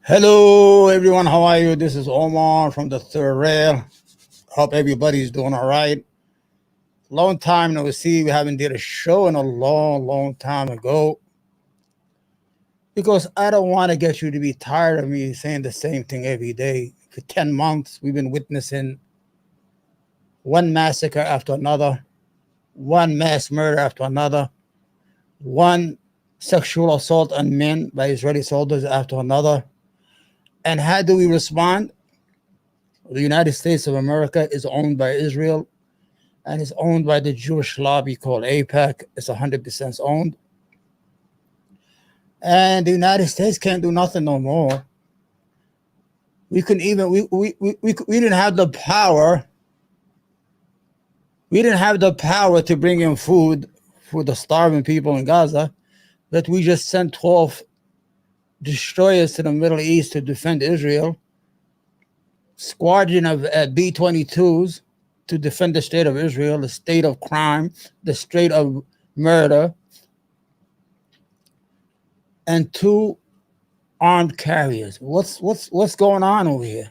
Hello, everyone. How are you? This is Omar from the Third Rail. Hope everybody's doing all right. Long time no see. We haven't did a show in a long, long time ago because I don't want to get you to be tired of me saying the same thing every day. For 10 months, we've been witnessing one massacre after another, one mass murder after another, one sexual assault on men by Israeli soldiers after another. And how do we respond? The United States of America is owned by Israel and is owned by the Jewish lobby called AIPAC. It's 100% owned. And the United States can't do nothing no more. We couldn't even, we didn't have the power. We didn't have the power to bring in food for the starving people in Gaza, but we just sent 12 destroyers to the Middle East to defend Israel, squadron of B-22s to defend the state of Israel, the state of crime, the state of murder, and two armed carriers. What's going on over here?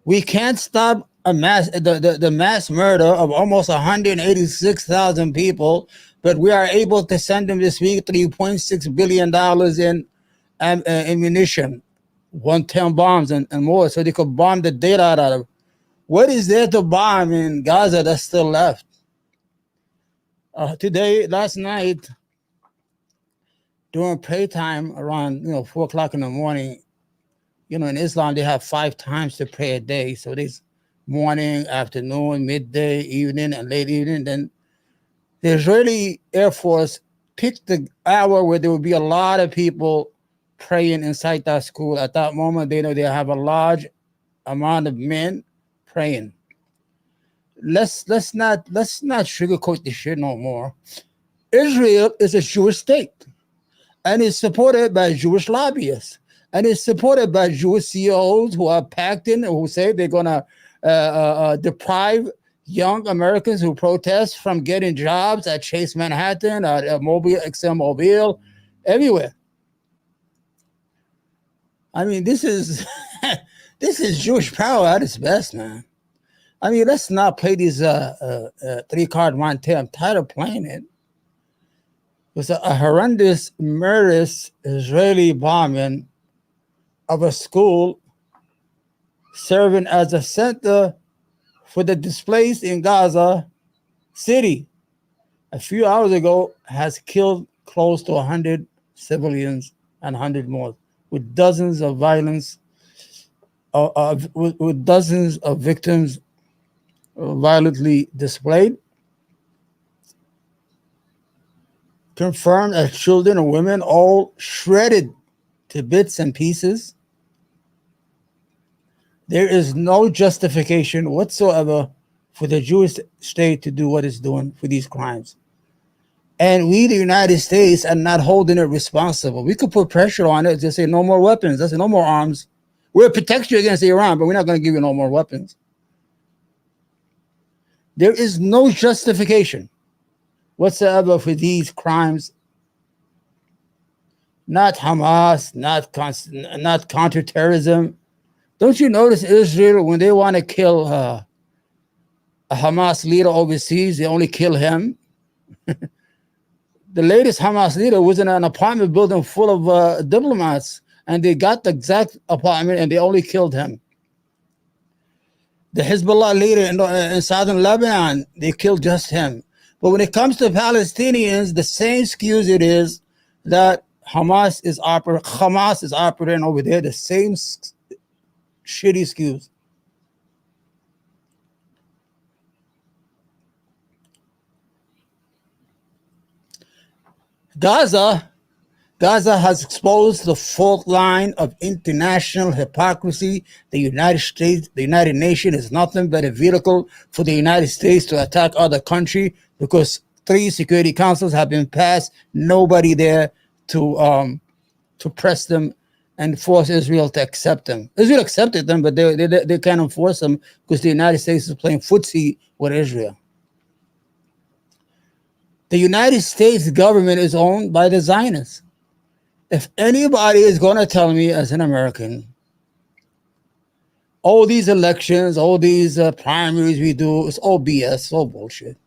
We can't stop the mass murder of almost 186,000 people, but we are able to send them this week $3.6 billion in ammunition, 110 bombs and more, so they could bomb the data out of. What is there to bomb in Gaza that's still left? Last night, during prayer time around 4 o'clock in the morning, in Islam they have 5 times to pray a day. So there's morning, afternoon, midday, evening, and late evening. Then the Israeli Air Force picked the hour where there would be a lot of people praying inside that school. At that moment, they know they have a large amount of men praying. Let's not sugarcoat this shit no more. Israel is a Jewish state, and it's supported by Jewish lobbyists, and it's supported by Jewish CEOs who are packed in, who say they're gonna deprive young Americans who protest from getting jobs at Chase Manhattan, at Mobile, ExxonMobil, everywhere. I mean, this is this is Jewish power at its best, man. I mean, let's not play these 3-card Monte. I'm tired of playing it. It was a horrendous, murderous Israeli bombing of a school serving as a center for the displaced in Gaza City. A few hours ago, has killed close to 100 civilians and 100 more, with dozens of violence, with dozens of victims violently displayed. Confirmed as children and women all shredded to bits and pieces. There is no justification whatsoever for the Jewish state to do what it's doing for these crimes. And we, the United States, are not holding it responsible. We could put pressure on it to say no more weapons. Let's say no more arms. We'll protect you against Iran, but we're not going to give you no more weapons. There is no justification whatsoever for these crimes. Not Hamas, not counterterrorism. Don't you notice Israel, when they want to kill a Hamas leader overseas, they only kill him? The latest Hamas leader was in an apartment building full of diplomats, and they got the exact apartment and they only killed him. The Hezbollah leader in southern Lebanon, they killed just him. But when it comes to Palestinians, the same excuse it is that Hamas is operating over there, the same shitty excuse. Gaza has exposed the fault line of international hypocrisy. The United States, the United Nations is nothing but a vehicle for the United States to attack other country, because 3 security councils have been passed. Nobody there to press them and force Israel to accept them. Israel accepted them, but they can't enforce them because the United States is playing footsie with Israel. The United States government is owned by the Zionists. If anybody is going to tell me as an American, all these elections, all these primaries we do, it's all BS, it's all bullshit.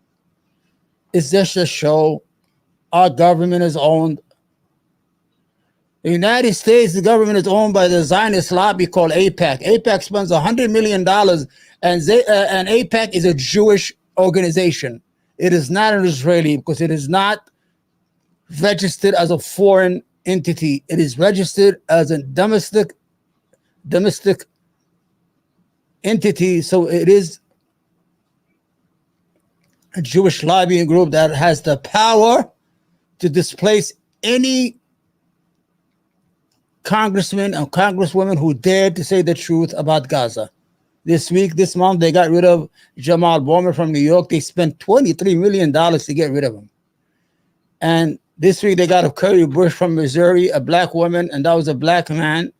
It's just a show. Our government is owned. The United States, the government is owned by the Zionist lobby called AIPAC. AIPAC spends $100 million, and AIPAC is a Jewish organization. It is not an Israeli because it is not registered as a foreign entity. It is registered as a domestic entity. So it is a Jewish lobbying group that has the power to displace any congressman and congresswoman who dared to say the truth about Gaza. This month, they got rid of Jamal Bowman from New York. They spent $23 million to get rid of him. And this week, they got a Curry Bush from Missouri, a black woman, and that was a black man.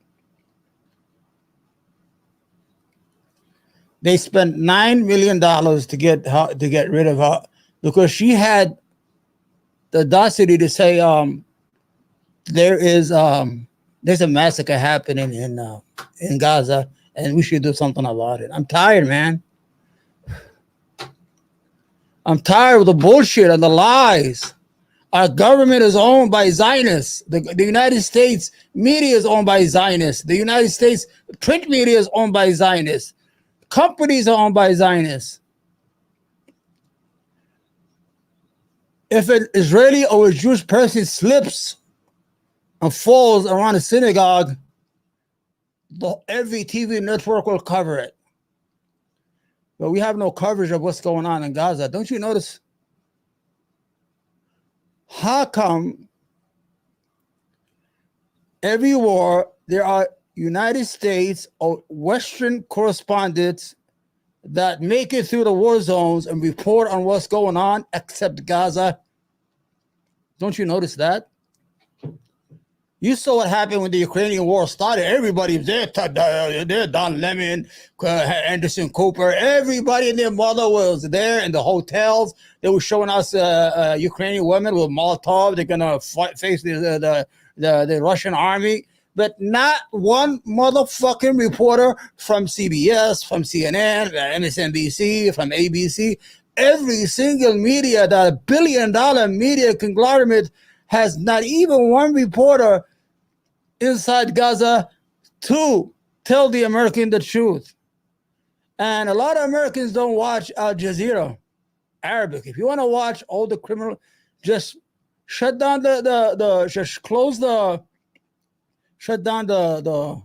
They spent $9 million to get rid of her because she had the audacity to say there's a massacre happening in Gaza, and we should do something about it. I'm tired, man. I'm tired of the bullshit and the lies. Our government is owned by Zionists. The United States media is owned by Zionists. The United States print media is owned by Zionists. Companies are owned by Zionists. If an Israeli or a Jewish person slips and falls around a synagogue, every TV network will cover it. But we have no coverage of what's going on in Gaza. Don't you notice? How come every war there are United States or Western correspondents that make it through the war zones and report on what's going on except Gaza? Don't you notice that? You saw what happened when the Ukrainian war started. Everybody was there. Don Lemon, Anderson Cooper, everybody and their mother was there in the hotels. They were showing us Ukrainian women with Molotov. They're going to face the Russian army. But not one motherfucking reporter from CBS, from CNN, MSNBC, from ABC. Every single media, that $1 billion media conglomerate, has not even one reporter inside Gaza to tell the American the truth. And a lot of Americans don't watch Al Jazeera Arabic. If you want to watch all the criminal, just shut down shut down the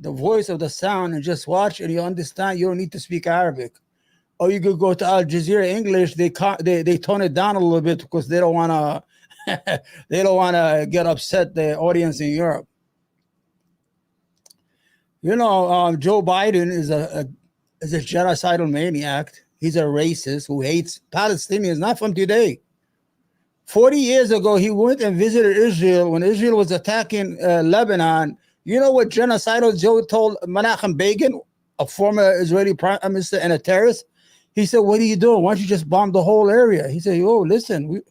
voice of the sound and just watch, and you understand. You don't need to speak Arabic. Or you could go to Al Jazeera English. They tone it down a little bit because they don't want to they don't want to get upset the audience in Europe. You know, Joe Biden is a genocidal maniac. He's a racist who hates Palestinians, not from today. 40 years ago, he went and visited Israel when Israel was attacking Lebanon. You know what genocidal Joe told Menachem Begin, a former Israeli prime minister and a terrorist? He said, "What are you doing? Why don't you just bomb the whole area?" He said, "Oh, listen,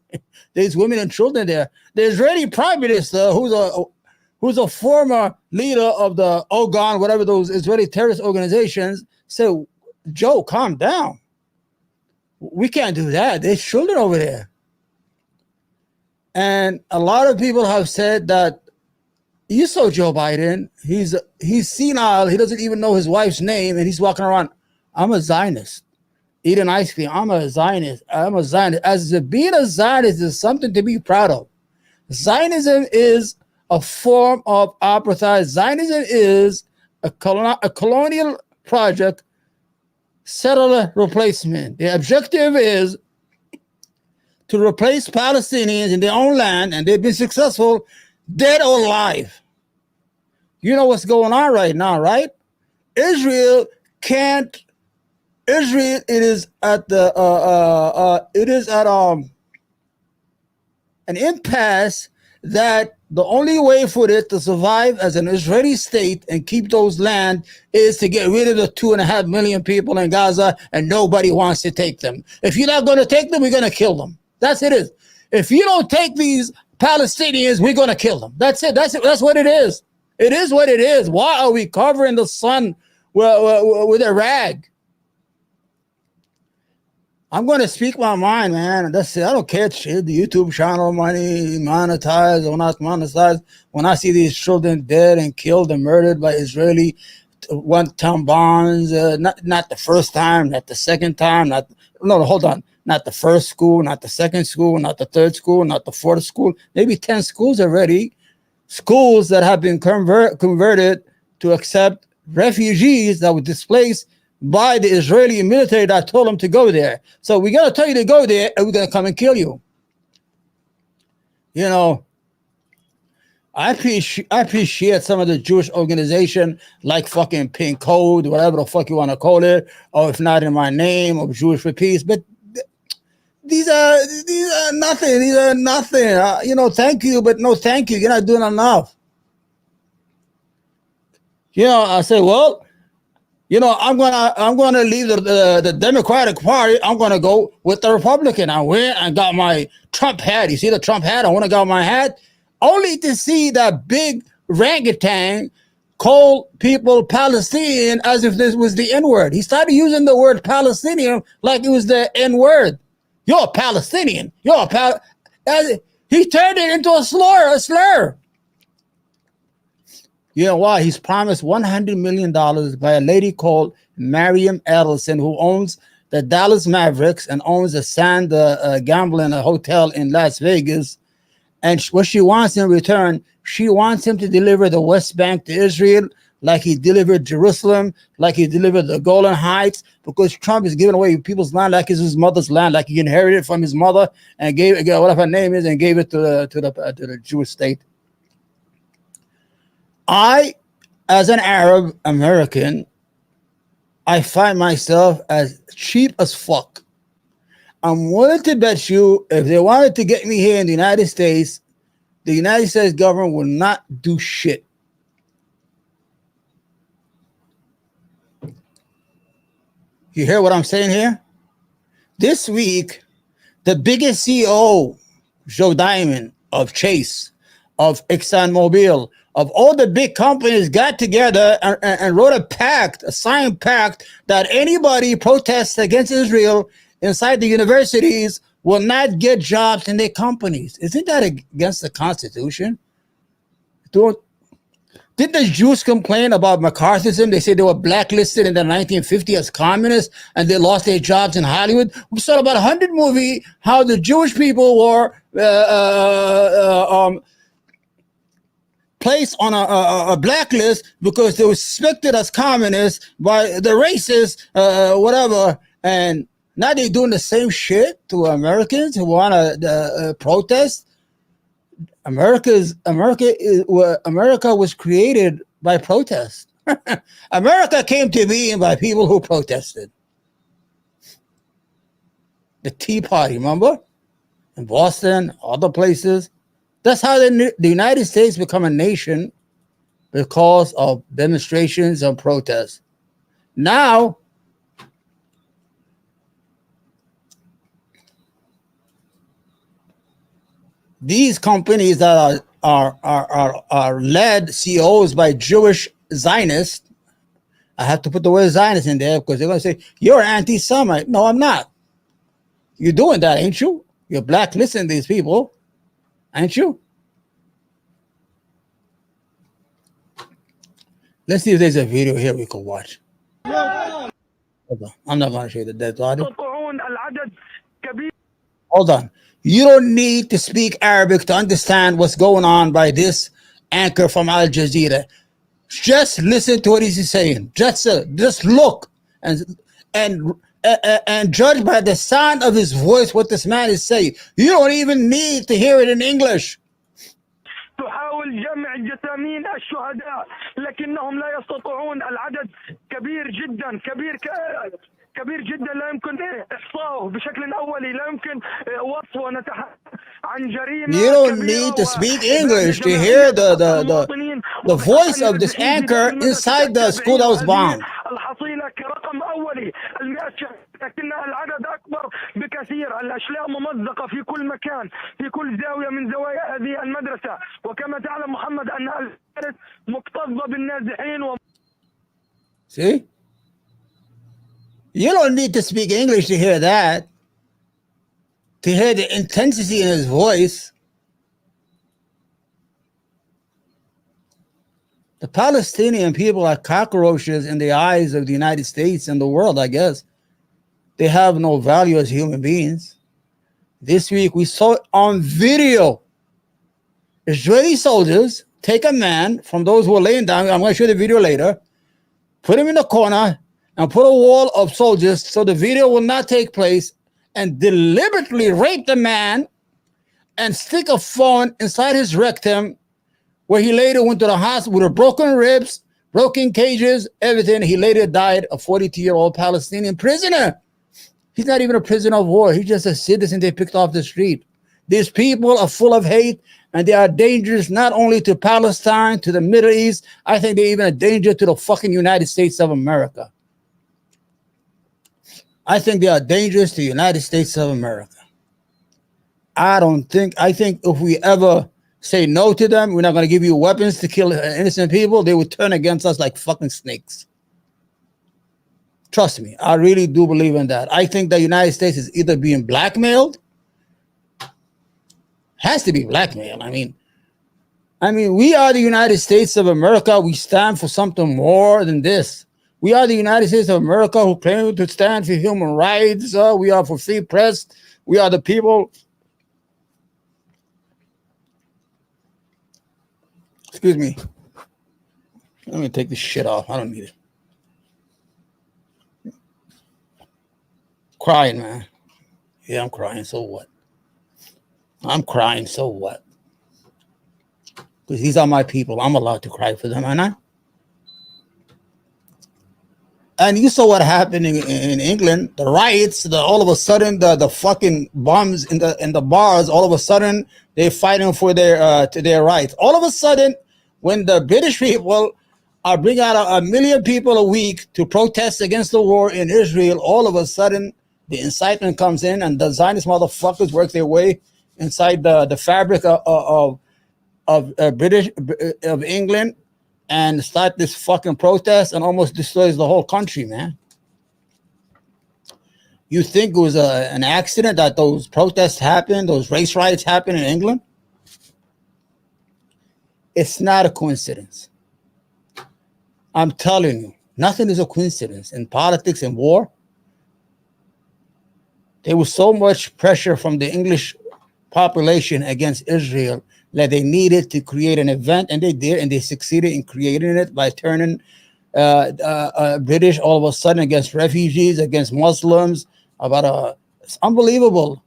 there's women and children there." The Israeli prime minister, who's a former leader of the Ogan, whatever those Israeli terrorist organizations, said, "Joe, calm down. We can't do that. There's children over there." And a lot of people have said that you saw Joe Biden. He's senile. He doesn't even know his wife's name, and he's walking around. I'm a Zionist. Eating ice cream. I'm a Zionist. I'm a Zionist. As being a Zionist is something to be proud of. Zionism is a form of apartheid. Zionism is a colonial project, settler replacement. The objective is to replace Palestinians in their own land, and they've been successful, dead or alive. You know what's going on right now, right? Israel it is at an impasse that the only way for it to survive as an Israeli state and keep those land is to get rid of the 2.5 million people in Gaza, and nobody wants to take them. If you're not going to take them, we're going to kill them. That's it is. If you don't take these Palestinians, we're going to kill them. That's it. That's what it is. It is what it is. Why are we covering the sun with a rag? I'm going to speak my mind, man. That's it. I don't care shit. The YouTube channel money, monetized or not monetized. When I see these children dead and killed and murdered by Israeli one-time bombs, not the first time, not the second time, hold on. Not the first school, not the second school, not the third school, not the fourth school. Maybe 10 schools already. Schools that have been converted to accept refugees that were displaced by the Israeli military that told them to go there. So we're going to tell you to go there and we're going to come and kill you. You know, I appreciate some of the Jewish organization like fucking Pink Code, whatever the fuck you want to call it, or if not in my name, or Jewish for Peace. But these are nothing. These are nothing. Thank you, but no thank you. You're not doing enough. I say, well, I'm gonna leave the Democratic Party. I'm gonna go with the Republican. I went and got my Trump hat. You see the Trump hat? I went and got my hat, only to see that big orangutan call people Palestinian as if this was the N-word. He started using the word Palestinian like it was the N-word. You're a Palestinian. He turned it into a slur. You know why? He's promised $100 million by a lady called Mariam Adelson, who owns the Dallas Mavericks and owns a sand gambling hotel in Las Vegas. And what she wants in return, she wants him to deliver the West Bank to Israel like he delivered Jerusalem, like he delivered the Golan Heights, because Trump is giving away people's land like it's his mother's land, like he inherited it from his mother and gave it, whatever her name is, and gave it to the Jewish state. I, as an Arab American, I find myself as cheap as fuck. I'm willing to bet you if they wanted to get me here in the United States government will not do shit. You hear what I'm saying here? This week, the biggest CEO, Joe Diamond, of Chase, of ExxonMobil, of all the big companies got together and wrote a signed pact that anybody protests against Israel inside the universities will not get jobs in their companies. Isn't that against the Constitution? Did the Jews complain about McCarthyism? They said they were blacklisted in the 1950s as communists and they lost their jobs in Hollywood. We saw about 100 movies how the Jewish people were placed on a blacklist because they were suspected as communists by the racists, whatever. And now they're doing the same shit to Americans who want to protest. America was created by protest. America came to be by people who protested. The Tea Party, remember? In Boston, other places. That's how the United States become a nation, because of demonstrations and protests. Now, these companies that are led CEOs by Jewish Zionists, I have to put the word Zionist in there because they're going to say, you're anti-Semite. No, I'm not. You're doing that, ain't you? You're blacklisting these people, ain't you? Let's see if there's a video here we can watch. Hold on. I'm not going to show you the dead body. Hold on. You don't need to speak Arabic to understand what's going on by this anchor from Al Jazeera. Just listen to what he's saying. Just look and judge by the sound of his voice what this man is saying. You don't even need to hear it in English. تحاول جمع جثامين الشهداء لكنهم لا يستطيعون. العدد كبير جدا، كبير جدا، لا يمكن إحصاؤه بشكل أولي، لا يمكن وصفه. نتحدث عن جريمة. You don't need to speak English to hear the voice of this anchor inside the school that was bombed. الحصيلة كرقم أولي 100 شهيد، لكن العدد أكبر الكثير، الأشلاء ممزقة في كل مكان، في كل زاوية من زوايا هذه المدرسة. وكما تعلم محمد أن المدارس مكتظة بالنازحين See? You don't need to speak English to hear that. To hear the intensity in his voice. The Palestinian people are cockroaches in the eyes of the United States and the world, I guess. They have no value as human beings. This week we saw on video Israeli soldiers take a man from those who were laying down. I'm going to show you the video later. Put him in the corner and put a wall of soldiers so the video will not take place, and deliberately rape the man and stick a phone inside his rectum, where he later went to the hospital with broken ribs, broken cages, everything. He later died, a 42-year-old Palestinian prisoner. He's not even a prisoner of war. He's just a citizen they picked off the street. These people are full of hate, and they are dangerous not only to Palestine, to the Middle East. I think they're even a danger to the fucking United States of America. I think they are dangerous to the United States of America. I think if we ever say no to them, we're not going to give you weapons to kill innocent people, they would turn against us like fucking snakes. Trust me, I really do believe in that. I think the United States is either being blackmailed, has to be blackmailed. I mean, we are the United States of America. We stand for something more than this. We are the United States of America who claim to stand for human rights. We are for free press. We are the people. Excuse me. Let me take this shit off. I don't need it. Crying, man. Yeah, I'm crying. So what? I'm crying. So what? Because these are my people. I'm allowed to cry for them, aren't I? And you saw what happened in England, the riots, all of a sudden the fucking bombs in the bars, all of a sudden they're fighting for their rights. All of a sudden, when the British people are bringing out a million people a week to protest against the war in Israel, all of a sudden the incitement comes in, and the Zionist motherfuckers work their way inside the fabric of England, and start this fucking protest and almost destroys the whole country, man. You think it was an accident that those protests happened, those race riots happened in England? It's not a coincidence. I'm telling you, nothing is a coincidence in politics and war. There was so much pressure from the English population against Israel that they needed to create an event, and they did, and they succeeded in creating it by turning British all of a sudden against refugees, against Muslims. It's unbelievable.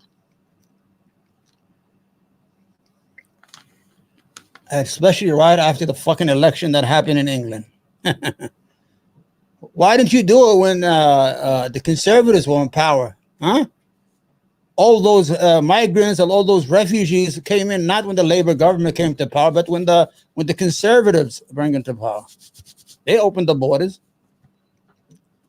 Especially right after the fucking election that happened in England. Why didn't you do it when the conservatives were in power? Huh? All those migrants and all those refugees came in not when the Labour government came to power, but when the conservatives bring into power. They opened the borders.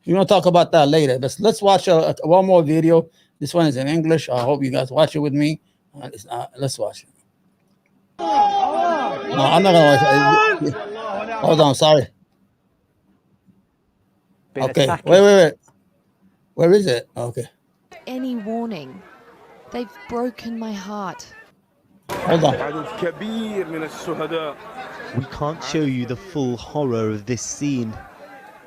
We're going to talk about that later. But let's watch one more video. This one is in English. I hope you guys watch it with me. Let's watch it. No, I'm not going to watch it. Hold on, sorry. Okay, wait. Where is it? Okay. Any warning. They've broken my heart. Hold on. We can't show you the full horror of this scene.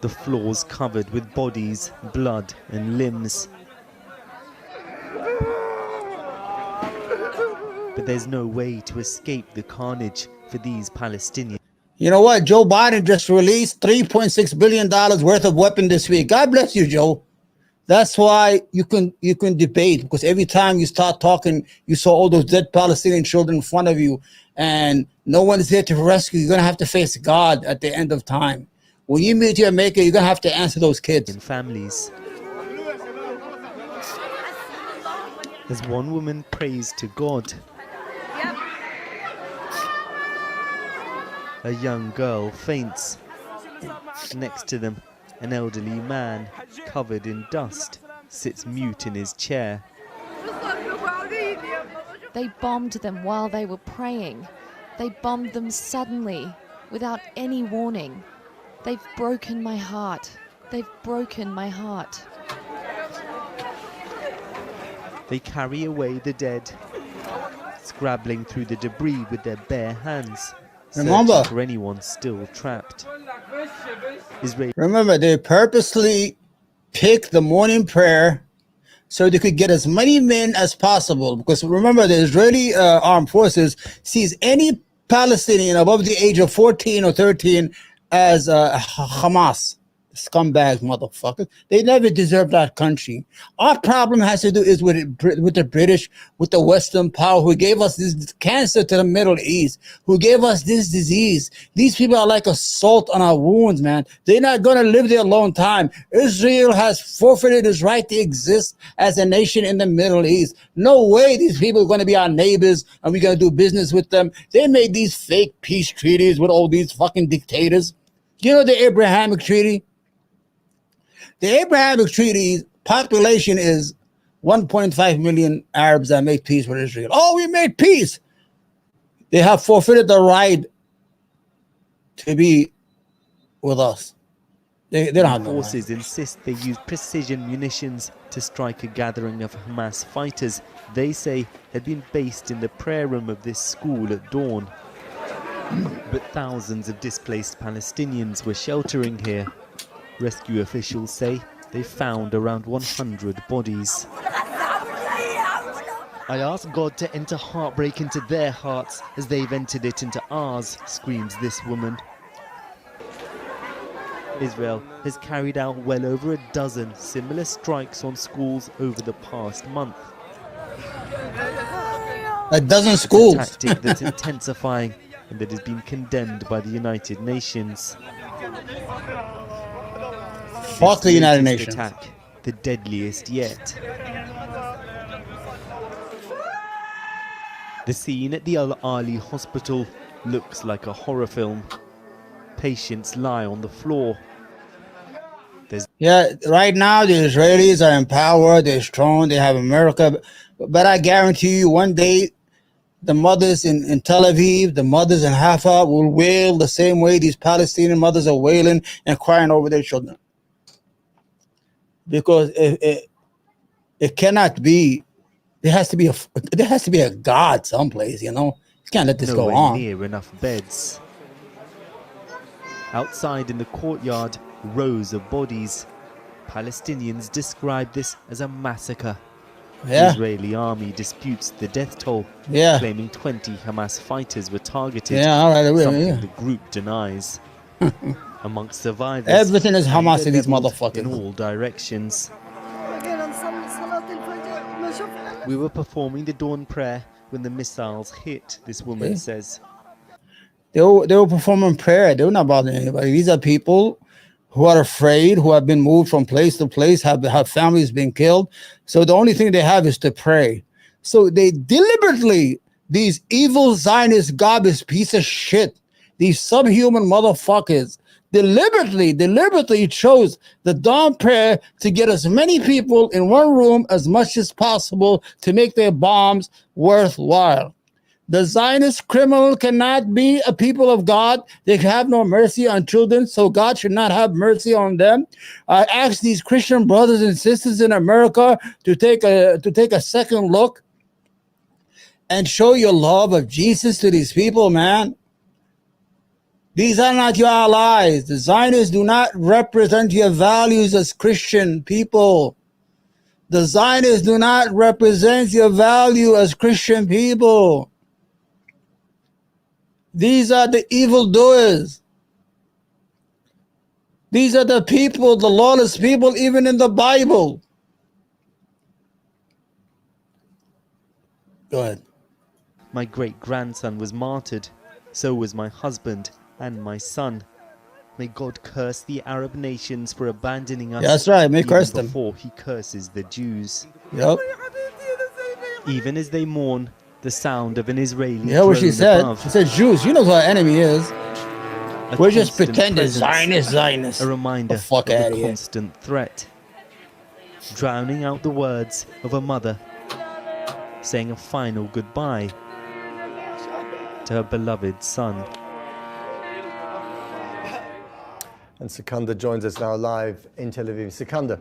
The floors covered with bodies, blood and limbs. But there's no way to escape the carnage for these Palestinians. You know what? Joe Biden just released $3.6 billion worth of weapons this week. God bless you, Joe. That's why you can debate, because every time you start talking, you saw all those dead Palestinian children in front of you, and no one is there to rescue. You're going to have to face God at the end of time. When you meet your maker, you're going to have to answer those kids. In families. As one woman prays to God, a young girl faints. Next to them, an elderly man, covered in dust, sits mute in his chair. They bombed them while they were praying. They bombed them suddenly, without any warning. They've broken my heart. They've broken my heart. They carry away the dead, scrabbling through the debris with their bare hands, Remember, searching for anyone still trapped. remember, they purposely picked the morning prayer so they could get as many men as possible. Because remember, the Israeli armed forces sees any Palestinian above the age of 14 or 13 as Hamas. Scumbag motherfuckers. They never deserved that country. Our problem has to do is with the British, with the Western power who gave us this cancer to the Middle East, who gave us this disease. These people are like a salt on our wounds, man. They're not going to live there a long time. Israel has forfeited its right to exist as a nation in the Middle East. No way these people are going to be our neighbors and we're going to do business with them. They made these fake peace treaties with all these fucking dictators. You know the Abrahamic Treaty? The Abrahamic Treaty population is 1.5 million Arabs that made peace with Israel. Oh, we made peace. They have forfeited the right to be with us. They don't have no right. Forces insist they use precision munitions to strike a gathering of Hamas fighters they say had been based in the prayer room of this school at dawn. But thousands of displaced Palestinians were sheltering here. Rescue officials say they found around 100 bodies. I ask God to enter heartbreak into their hearts as they've entered it into ours, screams this woman. Israel has carried out well over a dozen similar strikes on schools over the past month. A dozen schools. It's a tactic that's intensifying and that has been condemned by the United Nations. Fuck the United Nations. Attack, the deadliest yet. The scene at the Al Ali hospital looks like a horror film. Patients lie on the floor. Yeah, right now the Israelis are in power, they're strong, they have America. But I guarantee you one day the mothers in Tel Aviv, the mothers in Haifa will wail the same way these Palestinian mothers are wailing and crying over their children. Because it cannot be. There has to be a God someplace, you know. You can't let this go on. Near enough beds. Outside in the courtyard, rows of bodies. Palestinians describe this as a massacre. Yeah. The Israeli army disputes the death toll, claiming 20 Hamas fighters were targeted. Yeah, all right, something the group denies. Amongst survivors, everything is Hamas in these motherfuckers. In all directions. We were performing the dawn prayer when the missiles hit, this woman says. They were performing prayer. They were not bothering anybody. These are people who are afraid, who have been moved from place to place, have families being killed. So the only thing they have is to pray. So they deliberately, these evil Zionist garbage piece of shit, these subhuman motherfuckers, deliberately chose the dawn prayer to get as many people in one room as much as possible to make their bombs worthwhile. The Zionist criminal cannot be a people of God. They have no mercy on children, so God should not have mercy on them. I ask these Christian brothers and sisters in America to take a second look and show your love of Jesus to these people, man. These are not your allies. The Zionists do not represent your values as Christian people. The Zionists do not represent your value as Christian people. These are the evildoers. These are the people, the lawless people, even in the Bible. Go ahead. My great-grandson was martyred. So was my husband and my son. May God curse the Arab nations for abandoning us. That's right, may curse them. Before he curses the Jews. Yep. Even as they mourn, the sound of an Israeli Yeah, what she said. above. She said, Jews, you know who our enemy is. We're just pretending presence, Zionists. A reminder of the constant threat. Drowning out the words of a mother saying a final goodbye to her beloved son. And Sikander joins us now live in Tel Aviv. Sikander.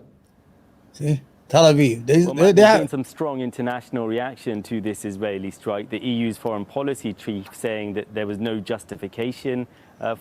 See? Tel Aviv. Well, Matt, there's been some strong international reaction to this Israeli strike. The EU's foreign policy chief saying that there was no justification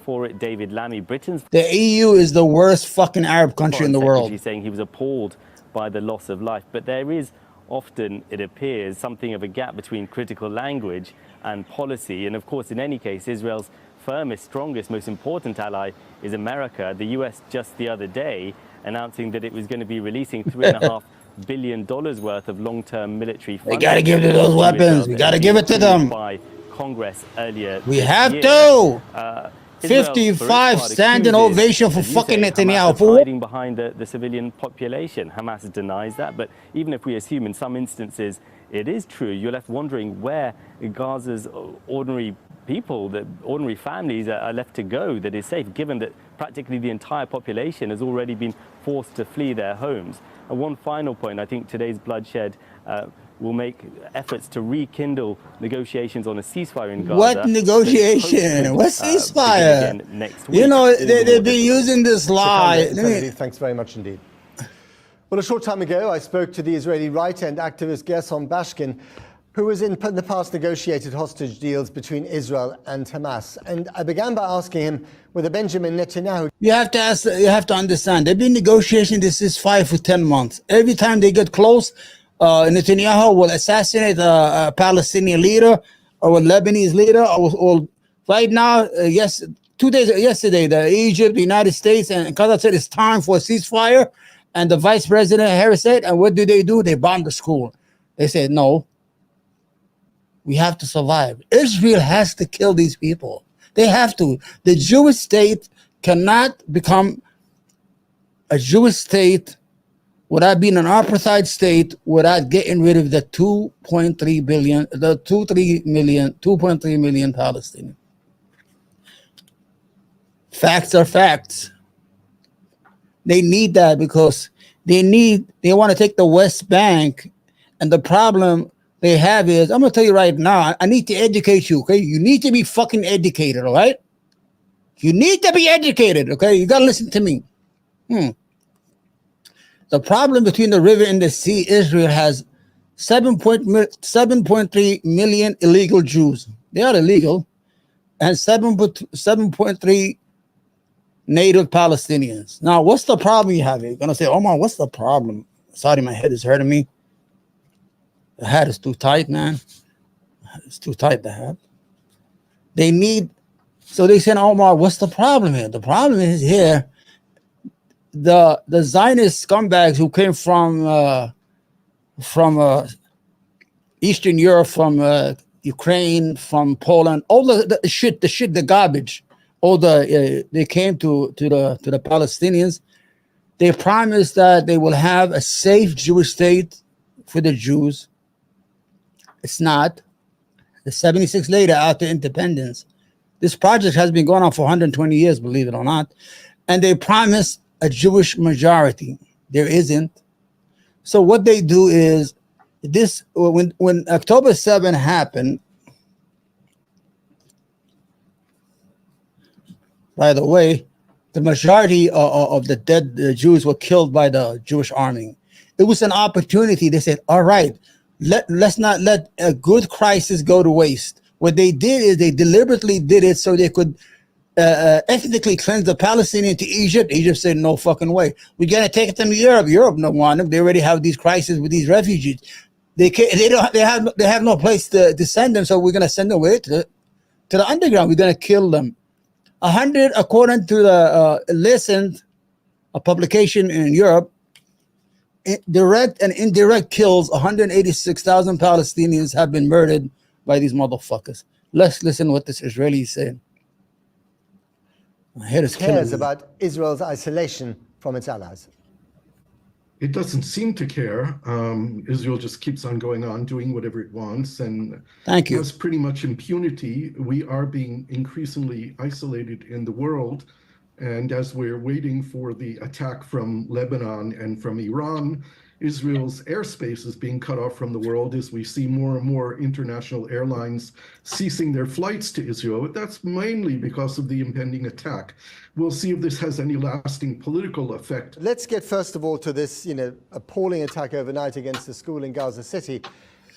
for it. David Lammy, Britain's... The EU is the worst fucking Arab country in the world. He's saying he was appalled by the loss of life. But there is often, it appears, something of a gap between critical language and policy. And of course, in any case, Israel's firmest, strongest, most important ally is America. The US just the other day announcing that it was going to be releasing $3.5 billion worth of long-term military funding. We got to give them those weapons. We got to give it to them. By Congress earlier we have to. 55 standing ovation for fucking Netanyahu. For hiding behind the civilian population. Hamas denies that, but even if we assume in some instances it is true, you're left wondering where Gaza's ordinary people, the ordinary families are left to go that is safe, given that practically the entire population has already been forced to flee their homes. And one final point, I think today's bloodshed will make efforts to rekindle negotiations on a ceasefire in Gaza. What negotiation? What ceasefire? Next week. You know, they've been using this lie. Thanks very much indeed. Well, a short time ago, I spoke to the Israeli right-hand activist Gerson Bashkin, who has in the past negotiated hostage deals between Israel and Hamas. And I began by asking him whether Benjamin Netanyahu... You have to understand, they've been negotiating this ceasefire for 10 months. Every time they get close, Netanyahu will assassinate a Palestinian leader or a Lebanese leader. Or right now, yesterday, Egypt, the United States, and Qatar said it's time for a ceasefire. And the Vice President Harris said, and what do? They bombed the school. They said, no, we have to survive. Israel has to kill these people. They have to. The Jewish state cannot become a Jewish state without being an apartheid state, without getting rid of the 2.3 million Palestinians. Facts are facts. They need that because they want to take the West Bank, and the problem they have is, I'm going to tell you right now, I need to educate you, okay? You need to be fucking educated, all right? You need to be educated, okay? You got to listen to me. The problem between the river and the sea, Israel has 7.3 million illegal Jews. They are illegal. And 7.3 native Palestinians. Now, what's the problem you have? You're going to say, Omar, what's the problem? Sorry, my head is hurting me. The hat is too tight, man. It's too tight, the hat. So they said, Omar, what's the problem here? The problem is here, the Zionist scumbags who came from Eastern Europe, from Ukraine, from Poland, all the garbage, they came to the Palestinians. They promised that they will have a safe Jewish state for the Jews. It's not. The 76 later, after independence, this project has been going on for 120 years, believe it or not. And they promised a Jewish majority. There isn't. So what they do is this, when October 7 happened, by the way, the majority of the dead Jews were killed by the Jewish army. It was an opportunity. They said, all right, let's not let a good crisis go to waste. What they did is they deliberately did it so they could ethnically cleanse the Palestinians to Egypt. Egypt said, no fucking way. We're going to take them to Europe. Europe don't want them. They already have these crises with these refugees. They have no place to send them, so we're going to send them away to the underground. We're going to kill them. 100, according to the a publication in Europe, direct and indirect kills, 186,000 Palestinians have been murdered by these motherfuckers. Let's listen what this Israeli is saying. My head is killing me. Cares about Israel's isolation from its allies? It doesn't seem to care. Israel just keeps on going on, doing whatever it wants, and thank you. Has pretty much impunity. We are being increasingly isolated in the world. And as we're waiting for the attack from Lebanon and from Iran, Israel's airspace is being cut off from the world as we see more and more international airlines ceasing their flights to Israel. But that's mainly because of the impending attack. We'll see if this has any lasting political effect. Let's get first of all to this, appalling attack overnight against the school in Gaza City.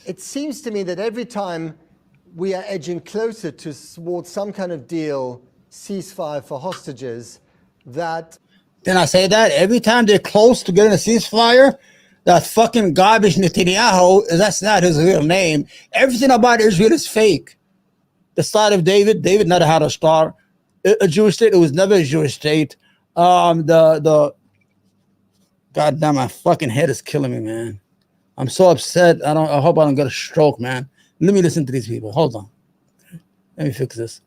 It seems to me that every time we are edging closer towards some kind of deal, ceasefire for hostages, that... Then I say that every time they're close to getting a ceasefire, that fucking garbage Netanyahu, that's not his real name. Everything about Israel is fake. The Star of David never had a star. A Jewish state, it was never a Jewish state. God damn, my fucking head is killing me, man. I'm so upset. I hope I don't get a stroke, man. Let me listen to these people. Hold on. Let me fix this.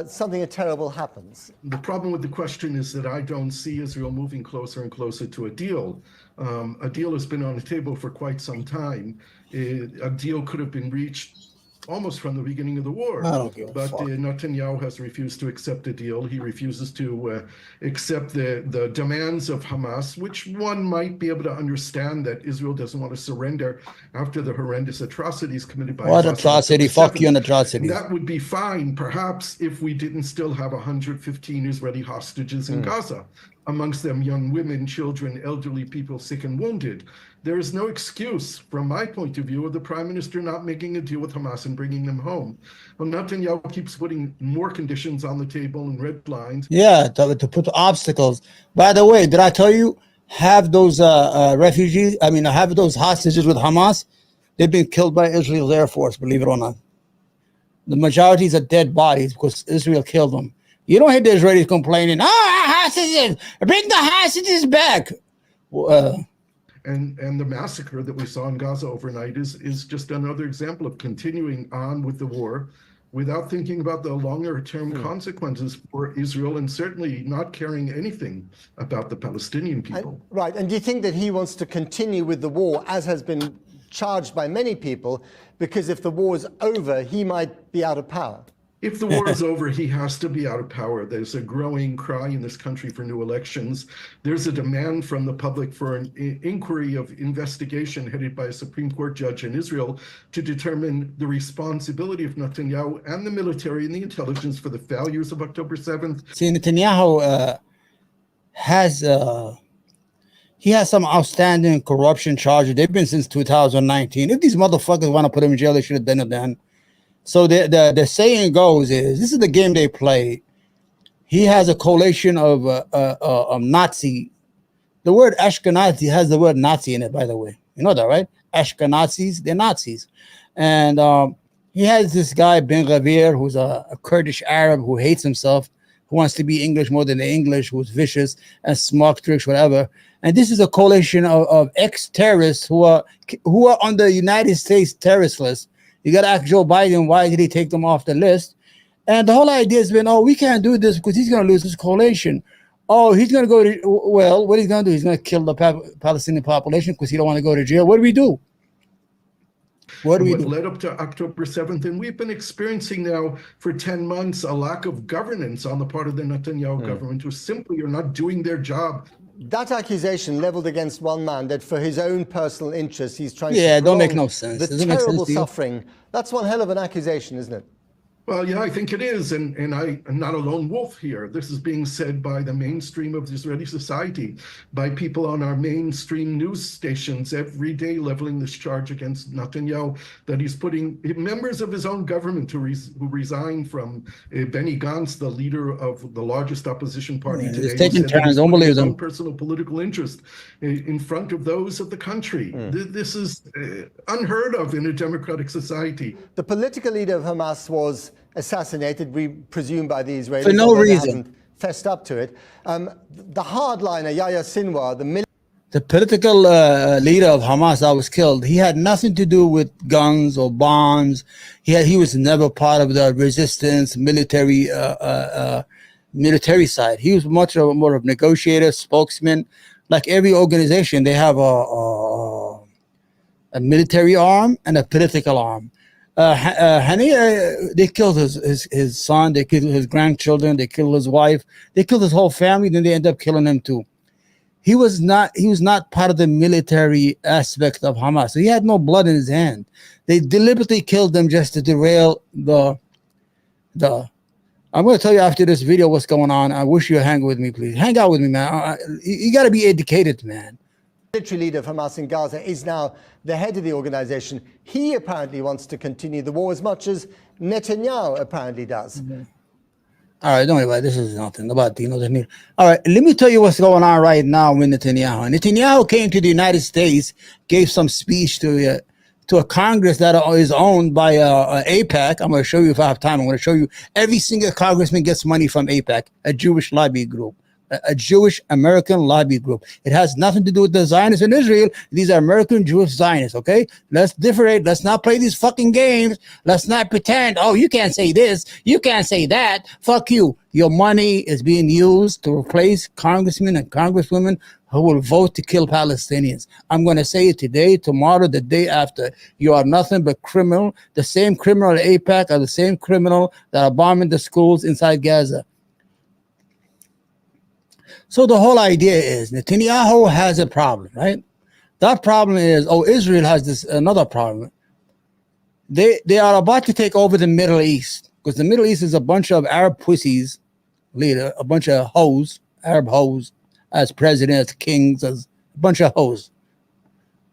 Something terrible happens. The problem with the question is that I don't see Israel moving closer and closer to a deal. A deal has been on the table for quite some time. A deal could have been reached almost from the beginning of the war. I don't give a but fuck. Netanyahu has refused to accept a deal. He refuses to accept the demands of Hamas, which one might be able to understand that Israel doesn't want to surrender after the horrendous atrocities committed by What Hamas on atrocity? October Fuck you and 7th. atrocities. That would be fine, perhaps, if we didn't still have 115 Israeli hostages in Gaza, amongst them young women, children, elderly people, sick and wounded. There is no excuse, from my point of view, of the prime minister not making a deal with Hamas and bringing them home. Well, Netanyahu keeps putting more conditions on the table and red lines. Yeah, to put obstacles. By the way, did I tell you, have those refugees, have those hostages with Hamas, they've been killed by Israel's Air Force, believe it or not. The majorities are dead bodies because Israel killed them. You don't hear the Israelis complaining, hostages, bring the hostages back. And the massacre that we saw in Gaza overnight is just another example of continuing on with the war without thinking about the longer term consequences for Israel, and certainly not caring anything about the Palestinian people. Right, and do you think that he wants to continue with the war, as has been charged by many people, because if the war is over, he might be out of power? If the war is over, he has to be out of power. There's a growing cry in this country for new elections. There's a demand from the public for an inquiry of investigation headed by a Supreme Court judge in Israel to determine the responsibility of Netanyahu and the military and the intelligence for the failures of October 7th. See, Netanyahu has some outstanding corruption charges. They've been since 2019. If these motherfuckers want to put him in jail, they should have done it then. So the saying goes is, this is the game they play. He has a coalition of Nazi. The word Ashkenazi has the word Nazi in it, by the way. You know that, right? Ashkenazis, they're Nazis. And he has this guy, Ben Gavir, who's a Kurdish Arab who hates himself, who wants to be English more than the English, who's vicious and smart tricks, whatever. And this is a coalition of ex-terrorists who are on the United States terrorist list. You got to ask Joe Biden, why did he take them off the list? And the whole idea has been, we can't do this because he's going to lose his coalition. He's going to go to, well, what he's going to do? He's going to kill the Palestinian population because he don't want to go to jail. What do we do? What led up to October 7th, and we've been experiencing now for 10 months a lack of governance on the part of the Netanyahu government, who simply are not doing their job. That accusation leveled against one man, that for his own personal interests, he's trying to don't make no sense. The terrible suffering. That's one hell of an accusation, isn't it? Well, yeah, I think it is, and I'm not a lone wolf here. This is being said by the mainstream of Israeli society, by people on our mainstream news stations every day leveling this charge against Netanyahu, that he's putting members of his own government who resigned from Benny Gantz, the leader of the largest opposition party today. He's taking turns, don't believe them. Personal political interest in front of those of the country. This is unheard of in a democratic society. The political leader of Hamas was assassinated, we presume, by the Israelis. For no reason. Fessed up to it. The hardliner, Yahya Sinwar, the political leader of Hamas that was killed, he had nothing to do with guns or bombs. He was never part of the resistance military side. He was much more of a negotiator, spokesman. Like every organization, they have a military arm and a political arm. Hania, they killed his son, they killed his grandchildren, they killed his wife, they killed his whole family, then they end up killing him too. He was not part of the military aspect of Hamas. So he had no blood in his hand. They deliberately killed him just to derail the I'm going to tell you after this video what's going on. I wish you would hang with me, please. Hang out with me, man. You got to be educated, man. The military leader of Hamas in Gaza is now the head of the organization. He apparently wants to continue the war as much as Netanyahu apparently does. Mm-hmm. All right, don't worry about it. This is nothing about Netanyahu. All right, let me tell you what's going on right now with Netanyahu. Netanyahu came to the United States, gave some speech to a Congress that is owned by AIPAC. I'm going to show you if I have time. I'm going to show you every single congressman gets money from AIPAC, a Jewish lobby group, a Jewish American lobby group. It has nothing to do with the Zionists in Israel. These are American Jewish Zionists, okay? Let's differentiate. Let's not play these fucking games. Let's not pretend, oh, you can't say this, you can't say that. Fuck you. Your money is being used to replace congressmen and congresswomen who will vote to kill Palestinians. I'm going to say it today, tomorrow, the day after. You are nothing but criminal. The same criminal at AIPAC are the same criminal that are bombing the schools inside Gaza. So the whole idea is Netanyahu has a problem, right? That problem is, Israel has another problem. They are about to take over the Middle East because the Middle East is a bunch of Arab pussies, leader, a bunch of hoes, Arab hoes, as presidents, kings, as a bunch of hoes.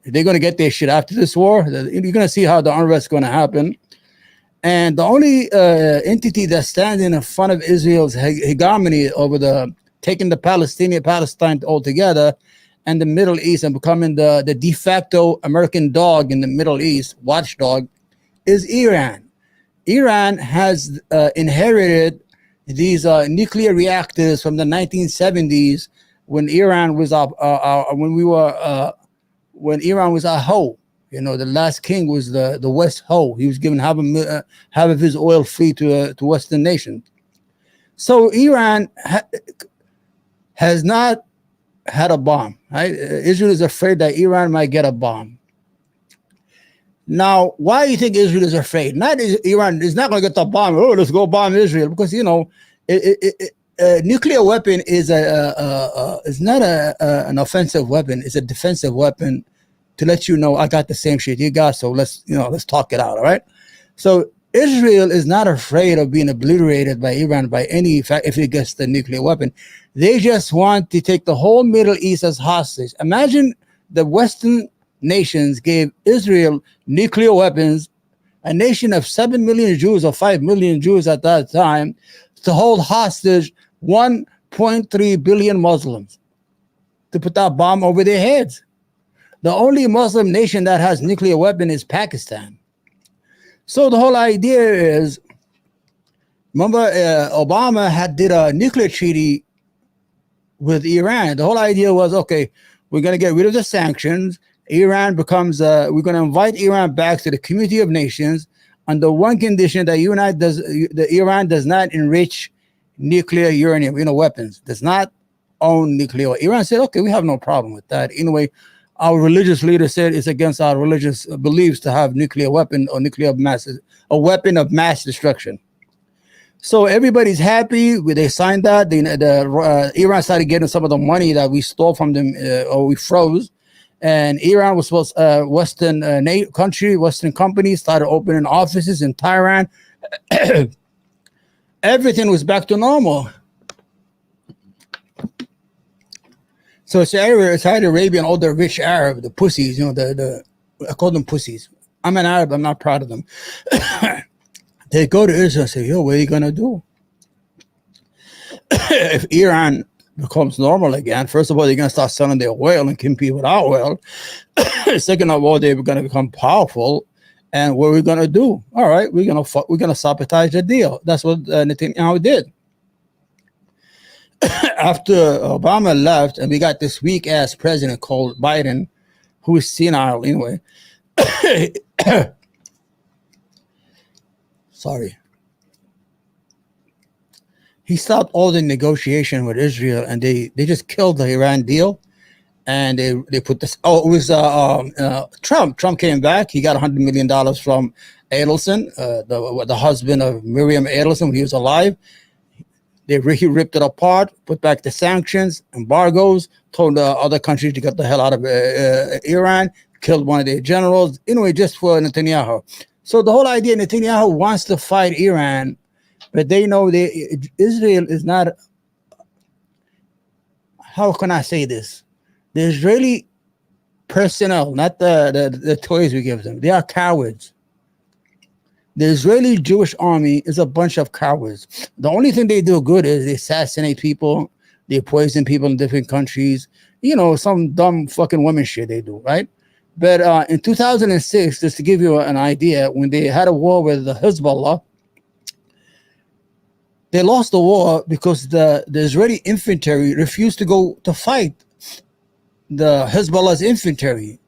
They're going to get their shit after this war. You're going to see how the unrest is going to happen. And the only entity that's standing in front of Israel's hegemony over taking the Palestine altogether and the Middle East and becoming the de facto American dog in the Middle East, watchdog, is Iran. Iran has inherited these nuclear reactors from the 1970s when Iran was when Iran was a hoe. You know, the last king was the West hoe. He was given half of his oil free to Western nations. So Iran has not had a bomb, right? Israel is afraid that Iran might get a bomb. Now, why do you think Israel is afraid? Not Iran is not going to get the bomb. Oh, let's go bomb Israel, because nuclear weapon is not an offensive weapon. It's a defensive weapon to let you know I got the same shit you got. So let's talk it out. All right. So Israel is not afraid of being obliterated by Iran by any fact if it gets the nuclear weapon. They just want to take the whole Middle East as hostage. Imagine the Western nations gave Israel nuclear weapons, a nation of 7 million Jews or 5 million Jews at that time, to hold hostage 1.3 billion Muslims, to put that bomb over their heads. The only Muslim nation that has nuclear weapon is Pakistan. So the whole idea is, remember, Obama did a nuclear treaty with Iran. The whole idea was, okay, we're going to get rid of the sanctions. Iran becomes, we're going to invite Iran back to the community of nations under one condition, that Iran does not enrich nuclear uranium, weapons, does not own nuclear. Iran said, okay, we have no problem with that. Anyway, our religious leader said it's against our religious beliefs to have nuclear weapon or a weapon of mass destruction. So everybody's happy. They signed that. Iran started getting some of the money that we stole from them or we froze. And Iran was supposed Western companies started opening offices in Tehran. Everything was back to normal. So Saudi Arabia and all the rich Arab, the pussies, I call them pussies. I'm an Arab, I'm not proud of them. They go to Israel and say, yo, what are you going to do? If Iran becomes normal again, first of all, they're going to start selling their oil and compete with our oil. Second of all, they're going to become powerful. And what are we going to do? All right, we're going to sabotage the deal. That's what Netanyahu did. After Obama left and we got this weak ass president called Biden, who is senile anyway. Sorry. He stopped all the negotiation with Israel and they just killed the Iran deal. and they put this. Oh, it was Trump. Trump came back. He got $100 million from Adelson, the husband of Miriam Adelson when he was alive. He ripped it apart, put back the sanctions, embargoes, told other countries to get the hell out of Iran, killed one of their generals, anyway, just for Netanyahu. So the whole idea, Netanyahu wants to fight Iran, but they know Israel is not, how can I say this? The Israeli personnel, not the toys we give them, they are cowards. The Israeli Jewish army is a bunch of cowards. The only thing they do good is they assassinate people, they poison people in different countries. You know, some dumb fucking woman shit they do, right? But in 2006, just to give you an idea, when they had a war with the Hezbollah, they lost the war because the Israeli infantry refused to go to fight the Hezbollah's infantry,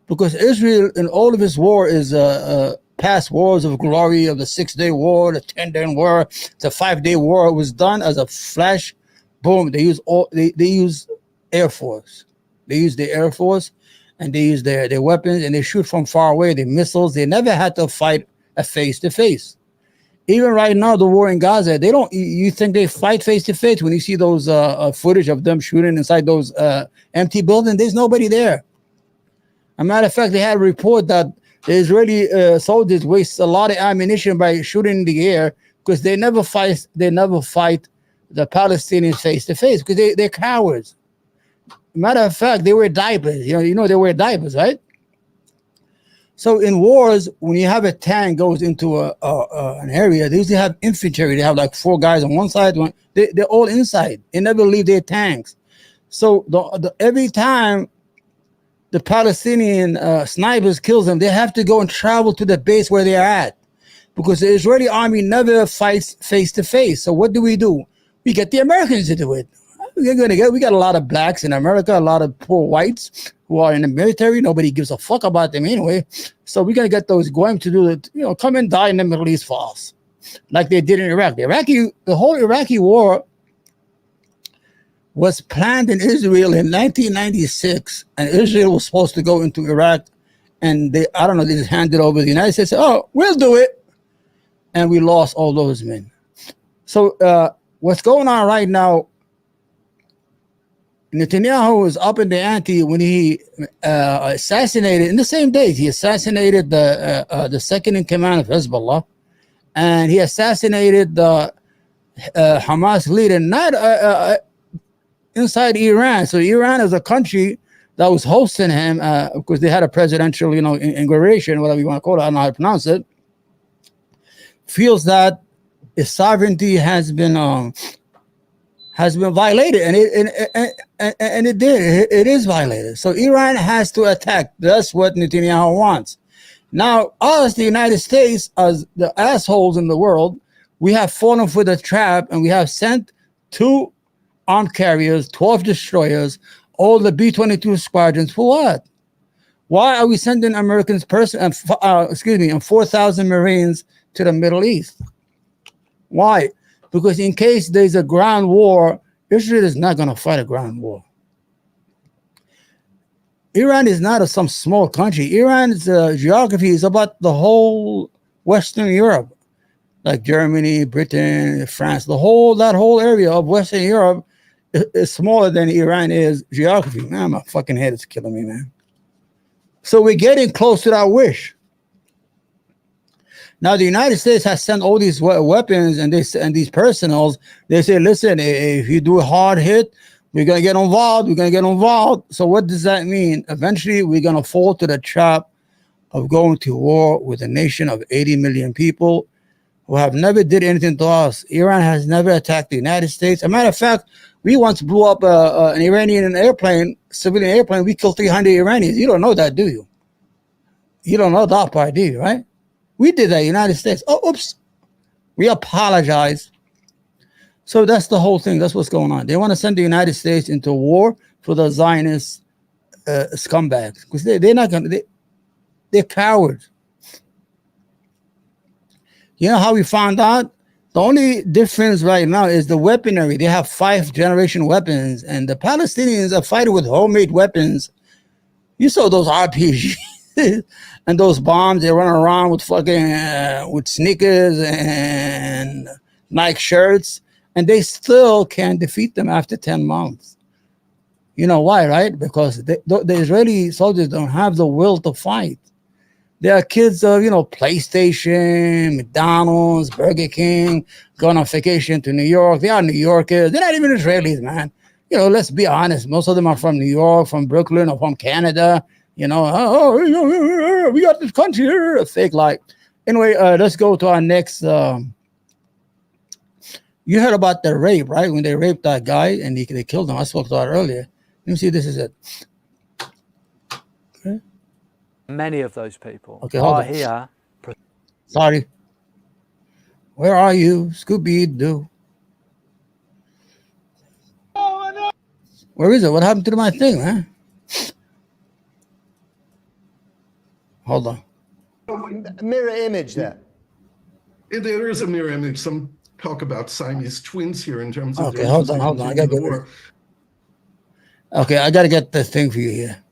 because Israel in all of its war is past wars of glory of the 6-day war, the 10-day war, the 5-day war was done as a flash, boom. They use Air Force. They use the Air Force, and they use their weapons, and they shoot from far away, the missiles. They never had to fight a face-to-face. Even right now, the war in Gaza, they don't. You think they fight face-to-face when you see those footage of them shooting inside those empty buildings? There's nobody there. As a matter of fact, they had a report that the Israeli soldiers waste a lot of ammunition by shooting in the air because they never fight. They never fight the Palestinians face to face because they're cowards. Matter of fact, they wear diapers. You know they wear diapers, right? So in wars, when you have a tank goes into an area, they usually have infantry. They have like 4 guys on one side. They're all inside. They never leave their tanks. So every time the Palestinian snipers kills them, they have to go and travel to the base where they are at, because the Israeli army never fights face to face. So what do? We get the Americans to do it. We got a lot of blacks in America, a lot of poor whites who are in the military. Nobody gives a fuck about them anyway. So we're gonna get those going to do it. Come and die in the Middle East for us, like they did in Iraq. The whole Iraqi war was planned in Israel in 1996, and Israel was supposed to go into Iraq, and they just handed over. The United States said, "Oh, we'll do it," and we lost all those men. So what's going on right now? Netanyahu is up in the ante when he assassinated, in the same days, he assassinated the second in command of Hezbollah, and he assassinated the Hamas leader, not inside Iran. So Iran is a country that was hosting him because they had a presidential, inauguration, whatever you want to call it, I don't know how to pronounce it, feels that its sovereignty has been violated, and it did. It is violated. So Iran has to attack. That's what Netanyahu wants. Now, us, the United States, as the assholes in the world, we have fallen for the trap, and we have sent 2 armed carriers, 12 destroyers, all the B-22 squadrons. For what? Why are we sending Americans and 4,000 Marines to the Middle East? Why? Because in case there's a ground war, Israel is not going to fight a ground war. Iran is not some small country. Iran's geography is about the whole Western Europe, like Germany, Britain, France. That whole area of Western Europe is smaller than Iran is geography. Man, my fucking head is killing me, man. So we're getting close to that wish. Now, the United States has sent all these weapons and these personnels. They say, listen, if you do a hard hit, we're going to get involved. We're going to get involved. So what does that mean? Eventually, we're going to fall to the trap of going to war with a nation of 80 million people who have never did anything to us. Iran has never attacked the United States. As a matter of fact, we once blew up an Iranian airplane, civilian airplane. We killed 300 Iranians. You don't know that, do you? You don't know that part, do you, right? We did that, United States. Oh, oops. We apologize. So that's the whole thing. That's what's going on. They want to send the United States into war for the Zionist scumbags, because they're not going to. They're cowards. You know how we found out? The only difference right now is the weaponry. They have 5th-generation weapons, and the Palestinians are fighting with homemade weapons. You saw those RPGs and those bombs. They run around with fucking with sneakers and Nike shirts, and they still can't defeat them after 10 months. You know why, right? Because the Israeli soldiers don't have the will to fight. They are kids of, PlayStation, McDonald's, Burger King, going on vacation to New York. They are New Yorkers. They're not even Israelis, man. Let's be honest. Most of them are from New York, from Brooklyn, or from Canada. We got this country. Fake like. Anyway, let's go to our next. You heard about the rape, right? When they raped that guy and they killed him. I spoke about it earlier. Let me see. This is it. Okay. Many of those people Okay, hold are on. here. Sorry. Where are you, Scooby-Doo? Where is it? What happened to my thing, man? Hold on. Mirror image there. There is a mirror image. Some talk about Siamese twins here in terms of. Okay, hold on. I gotta get it. Okay, I gotta get the thing for you here.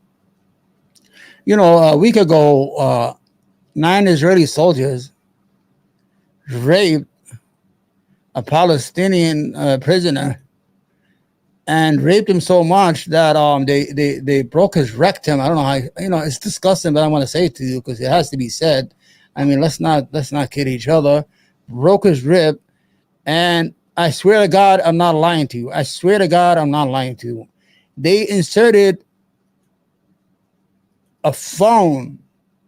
A week ago, 9 Israeli soldiers raped a Palestinian prisoner and raped him so much that they broke his rectum. I don't know how, it's disgusting, but I want to say it to you because it has to be said. I mean, let's not kid each other. Broke his rib, and I swear to God, I'm not lying to you. I swear to God, I'm not lying to you. They inserted a phone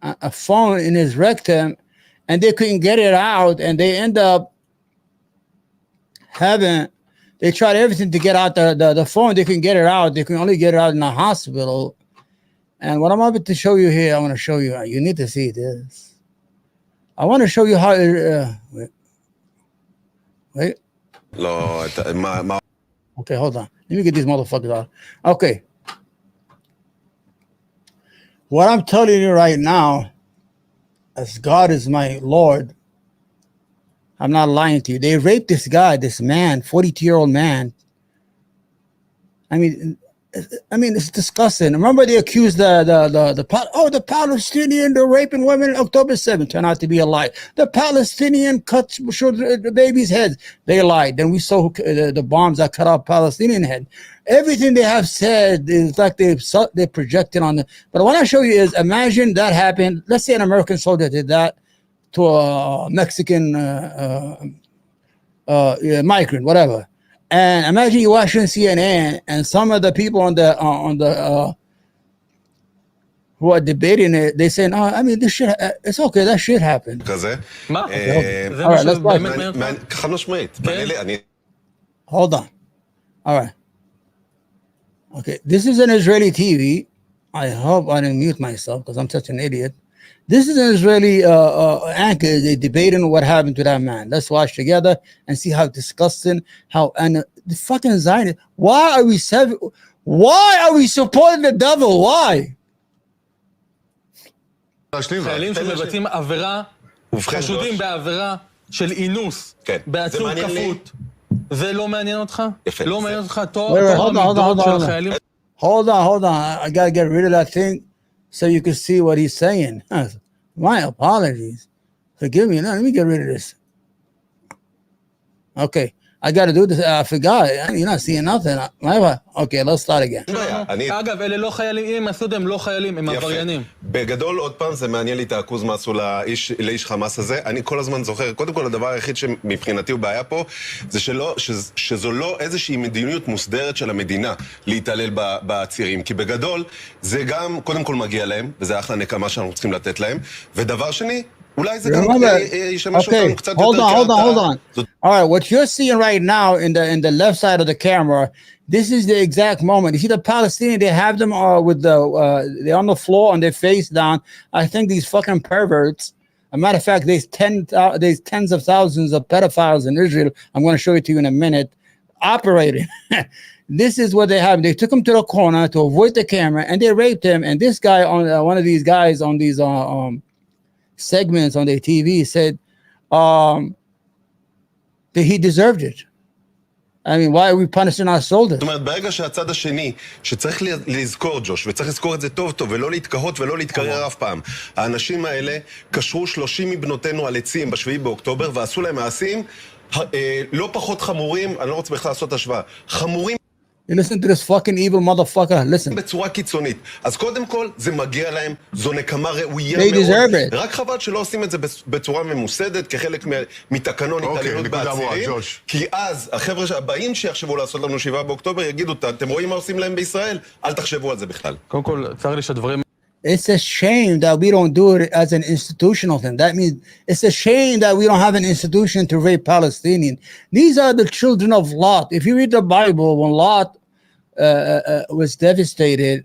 in his rectum, and they couldn't get it out, and they end up they tried everything to get out the phone. They couldn't get it out. They can only get it out in the hospital. And what I'm about to show you here, I want to show you. You need to see this. I want to show you how wait. Okay, hold on. Let me get these motherfuckers out. Okay. What I'm telling you right now, as God is my Lord, I'm not lying to you. They raped this guy, this man, 42-year-old man. I mean, it's disgusting. Remember, they accused the Palestinian, they're raping women on October 7th. Turned out to be a lie. The Palestinian showed the baby's head. They lied. Then we saw the bombs that cut off Palestinian head. Everything they have said is like they projected on the. But what I show you is, imagine that happened. Let's say an American soldier did that to a Mexican migrant, whatever. And imagine you watching CNN, and some of the people on the who are debating it, they say, "No, I mean, this shit. It's okay. That shit happened." מה? All right, let's watch. חד משמעית. Hold on. All right. Okay, this is an Israeli TV. I hope I didn't mute myself because I'm such an idiot. This is an Israeli anchor. They debating what happened to that man. Let's watch together and see how disgusting, the fucking Zionists. Why are we supporting the devil? Why? חיילים שמבצעים עבירה, חשודים בעבירה של אינוס, בעצור כפות. זה לא מעניין אותך? לא מעניין אותך תור המידות של חיילים? Hold on. I gotta get rid of that thing so you can see what he's saying. My apologies. Forgive me. Now, let me get rid of this. Okay. I got to do this. I forgot. You're not seeing nothing. Okay, let's start again. אגב, אלה לא חיילים, אם הם עשו את זה, הם לא חיילים, הם עבריינים. בגדול, עוד פעם, זה מעניין לי את העכוז מה עשו לאיש חמאס הזה. אני כל הזמן זוכר, קודם כל, הדבר היחיד שמבחינתי הוא בעיה פה, זה שזו לא איזושהי מדיניות מוסדרת של המדינה להתעלל בצירים. כי בגדול, זה גם, קודם כל מגיע להם, וזה אחלה נקמה שאנחנו צריכים לתת להם. ודבר שני, okay, hold on. All right, what you're seeing right now in the left side of the camera, this is the exact moment. You see the Palestinians, they have them they're on the floor on their face down. I think these fucking perverts. As a matter of fact, there's tens of thousands of pedophiles in Israel. I'm going to show it to you in a minute. Operating. This is what they have. They took him to the corner to avoid the camera, and they raped him. And this guy, on one of these guys on these that he deserved it. I mean, why are we punishing our soldiers? זאת אומרת, ברגע שהצד השני, שצריך לזכור, ג'וש, וצריך לזכור את זה טוב טוב, ולא להתקהות ולא להתקרר אף פעם. האנשים האלה קשרו 30 מבנותינו על עצים ב7 באוקטובר, ועשו להם מעשים לא פחות חמורים, אני לא רוצה בכלל לעשות השוואה, חמורים. You listen to this fucking evil motherfucker, listen. בצורה קיצונית. אז קודם כל, זה מגיע להם, זו נקמה ראויה They מאוד. deserve it. רק חבל שלא עושים את זה בצורה ממוסדת, כחלק מתקנון התעללות בעצירים. כי אז, החבר'ה הבאים שיחשבו לעשות לנו 7 באוקטובר, יגידו, אתם רואים מה עושים להם בישראל? אל תחשבו על זה בכלל. קודם כל, צר לי שהדברים... It's a shame that we don't do it as an institutional thing. That means it's a shame that we don't have an institution to rape Palestinians. These are the children of Lot. If you read the Bible, when Lot was devastated,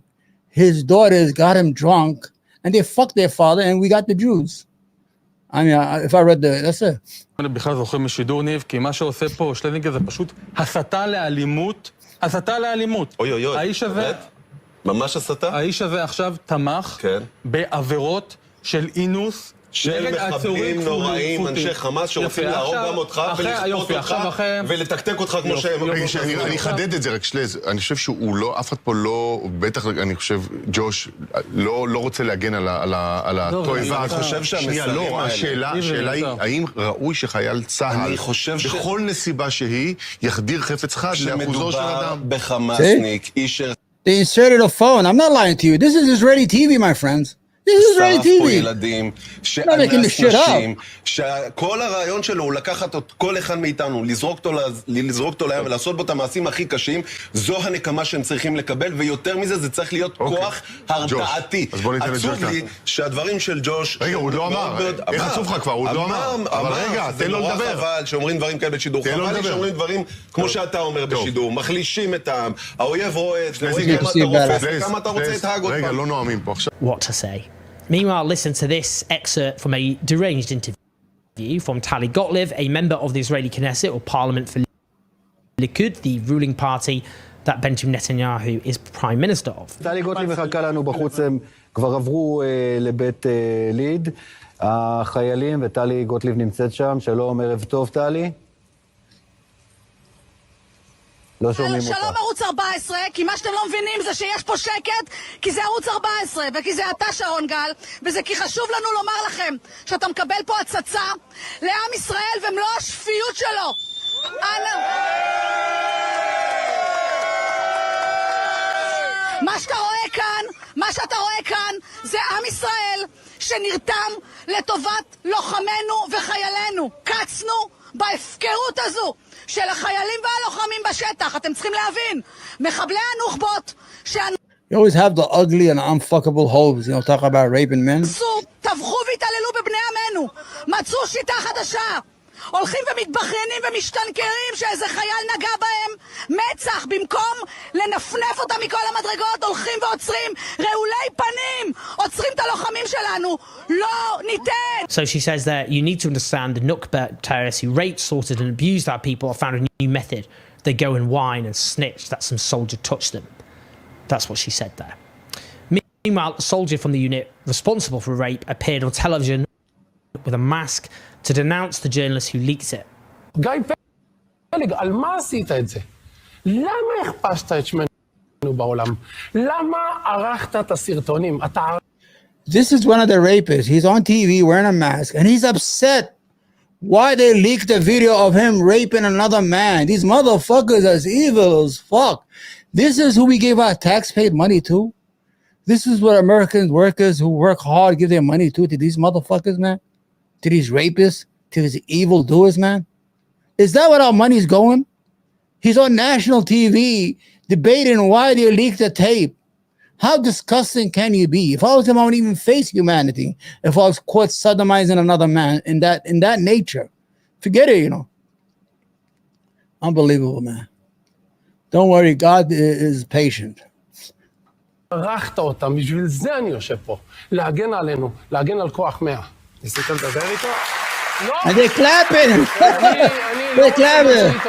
his daughters got him drunk, and they fucked their father, and we got the Jews. I mean, if I read that's it. אני בכלל זוכר משידור ניב, כי מה שעושה פה שלנינגר זה פשוט הסתה לאלימות. הסתה לאלימות. אוי אוי אוי. האיש הזה... ממש הסתה? האיש הזה עכשיו תמך בעבירות של אינוס של מחבלים נוראים, אנשי חמאס שרוצים להרוג גם אותך ולכפות אותך ולתקתק אותך כמו שהם. אני אחדד את זה רק שלז, אני חושב שהוא לא, אף אחד פה לא, בטח אני חושב, ג'וש, לא רוצה להגן על התועבה. אני חושב שהמסרים האלה. השאלה היא, האם ראוי שחייל צה"ל, בכל נסיבה שהיא, יחדיר חפץ חד לאחוזו של אדם? כשמדובר בחמאסניק, איש... They inserted a phone. I'm not lying to you. This is Israeli TV, my friends. This is Israeli TV. שרף פה ילדים, שאנס נשים, שכל הרעיון שלו הוא לקחת את כל אחד מאיתנו, לזרוק אותו לים ולעשות בו את המעשים הכי קשים, זו הנקמה שהם צריכים לקבל, ויותר מזה זה צריך להיות כוח הרתעתי. עצוב לי שהדברים של ג'וש... רגע, הוא לא אמר. איך עצוב לך כבר? הוא לא אמר. אבל רגע, תן לו לדבר. זה נורא חבל שאומרים דברים כאלה בשידור. חבל לי שאומרים דברים כמו שאתה אומר בשידור. מחלישים את העם. האויב רואה את זה, רואה כמה אתה רופס, כמה אתה רוצה להתהג עוד פעם. רגע, לא נואמים פה עכשיו. What to say. Meanwhile, listen to this excerpt from a deranged interview from Tali Gottlieb, a member of the Israeli Knesset or Parliament for Likud, the ruling party that Benjamin Netanyahu is prime minister of. טלי גוטליב מחכה לנו בחוץ, הם כבר עברו לבית ליד, החיילים, וטלי גוטליב נמצאת שם. שלום, ערב טוב, טלי. לא שומעים אותך. שלום ערוץ 14, כי מה שאתם לא מבינים זה שיש פה שקט, כי זה ערוץ 14, וכי זה אתה שרון גל, וזה כי חשוב לנו לומר לכם שאתה מקבל פה הצצה לעם ישראל ומלוא השפיות שלו. מה שאתה רואה כאן זה עם ישראל שנרתם לטובת לוחמינו וחיילינו. קצנו בהפקרות הזו של החיילים והלוחמים בשטח. אתם צריכים להבין, מחבלי הנוח'בות You always have the ugly and unfuckable hoes, you know, talk about raping men. טבחו והתעללו בבני עמנו, מצאו שיטה חדשה, הולכים ומתבכיינים ומשתנקרים שאיזה חייל נגע בהם, מצח, במקום לנפנף אותם מכל המדרגות, הולכים ועוצרים רעולי פנים, עוצרים את הלוחמים שלנו, לא ניתן. So she says that you need to understand the Nukba terrorists who raped, slaughtered and abused our people have found a new method. They go and whine and snitch that some soldier touched them. That's what she said there. Meanwhile, a soldier from the unit responsible for rape appeared on television with a mask to denounce the journalist who leaked it. גיא פלג, על מה עשית את זה? למה הכפשת את שמנו בעולם? למה ערכת את הסרטונים? This is one of the rapists. He's on TV wearing a mask and he's upset why they leaked the video of him raping another man. These motherfuckers are evil as fuck. This is who we give our tax-paid money to. This is what American workers who work hard give their money to these motherfuckers, man. To these rapists, to these evildoers, man. Is that what our money's going? He's on national TV debating why they leaked the tape. How disgusting can you be? If I was him, I wouldn't even face humanity. If I was caught sodomizing another man in that nature. Forget it, you know. Unbelievable, man. Don't worry, God is patient. ערכת אותם, בשביל זה אני יושב פה. להגן עלינו, להגן על כוח 100. ניסית לדבר איתו? לא! They're clapping! They're clapping!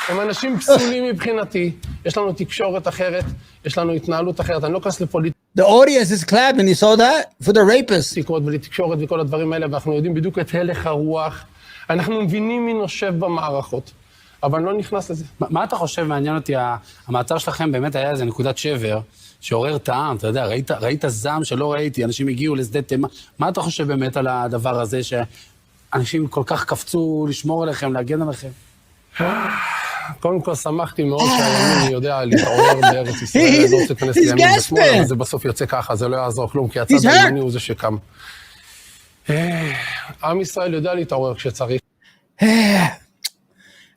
הם אנשים פסולים מבחינתי, יש לנו תקשורת אחרת, יש לנו התנהלות אחרת, אני לא כנס לפוליטיקה. The audience is clapping, you saw that? For the rapists. בלי תקשורת וכל הדברים האלה, ואנחנו יודעים בדיוק את הלך הרוח. אנחנו מבינים מי נושב במערכות, אבל לא נכנס לזה. מה אתה חושב, מעניין אותי, המעצר שלכם באמת היה איזה נקודת שבר, שעורר טעם, אתה יודע, ראית זעם שלא ראיתי, אנשים הגיעו לשדה תימן, מה אתה חושב באמת על הדבר הזה, שאנשים כל כך קפצו לשמור עליכם, להגן עליכם? קודם כל שמחתי מאוד שהימין יודע להתעורר בארץ ישראל, לא רוצה להיכנס לימין ושמאל, אבל זה בסוף יוצא ככה, זה לא יעזור כלום, כי הצד הימני הוא זה שקם. עם ישראל יודע להתעורר כשצריך.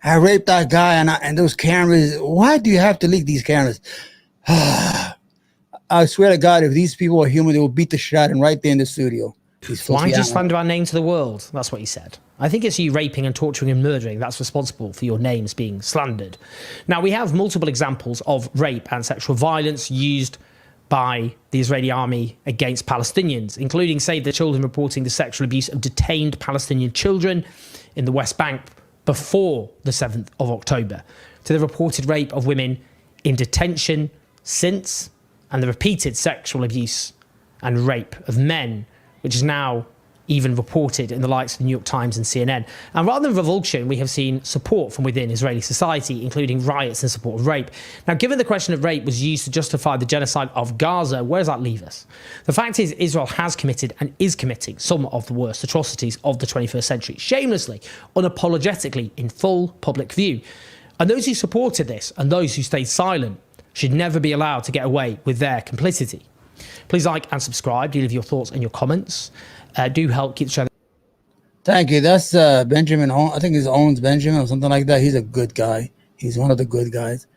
I raped that guy and those cameras, why do you have to leak these cameras? I swear to God, if these people were human, they would beat the shit out of him right there in the studio. Why did you slander our name to the world? That's what he said. I think it's you raping and torturing and murdering that's responsible for your names being slandered. Now, we have multiple examples of rape and sexual violence used by the Israeli army against Palestinians, including Save the Children reporting the sexual abuse of detained Palestinian children in the West Bank before the 7th of October, to the reported rape of women in detention since, and the repeated sexual abuse and rape of men, which is now even reported in the likes of the New York Times and CNN. And rather than revulsion, we have seen support from within Israeli society, including riots in support of rape. Now, given the question of rape was used to justify the genocide of Gaza, where does that leave us? The fact is, Israel has committed and is committing some of the worst atrocities of the 21st century, shamelessly, unapologetically, in full public view. And those who supported this and those who stayed silent should never be allowed to get away with their complicity. Please like and subscribe. Do leave your thoughts and your comments. Do help keep the channel. Thank you. That's Benjamin. I think he owns Benjamin or something like that. He's a good guy. He's one of the good guys.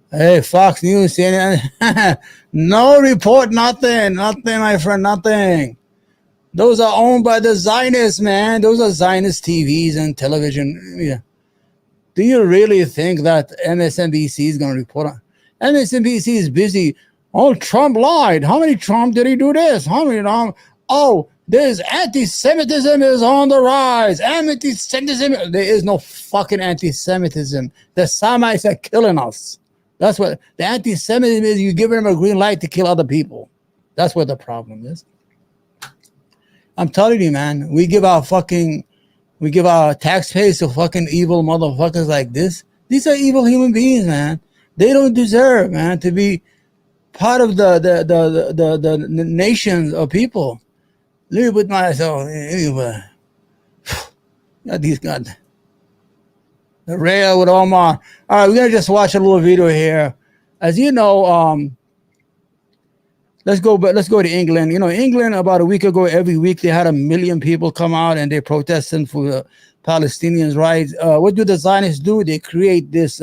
Hey, Fox News, CNN. No report, nothing, my friend, nothing. Those are owned by the Zionists, man. Those are Zionist TVs and television. Yeah. Do you really think that MSNBC is going to report on? MSNBC is busy. Oh, Trump lied. How many Trump did he do this? How many Trump? Oh, there's anti-Semitism is on the rise. Anti-Semitism. There is no fucking anti-Semitism. The Semites are killing us. That's what the anti-Semitism is. You give them a green light to kill other people. That's what the problem is. I'm telling you, man. We give our taxpayers to fucking evil motherfuckers like this. These are evil human beings, man. They don't deserve, man, to be part of the nations of people. Let me put myself. These guys. The rail with Omar. All right, we're gonna just watch a little video here. As you know, let's go to England. You know, England about a week ago, every week they had 1 million people come out and they're protesting for Palestinians' rights. What do the Zionists do? They create this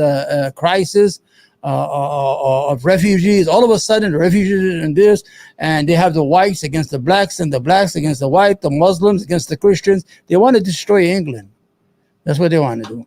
crisis of refugees. All of a sudden, the refugees and this, and they have the whites against the blacks and the blacks against the white, the Muslims against the Christians. They want to destroy England. That's what they want to do.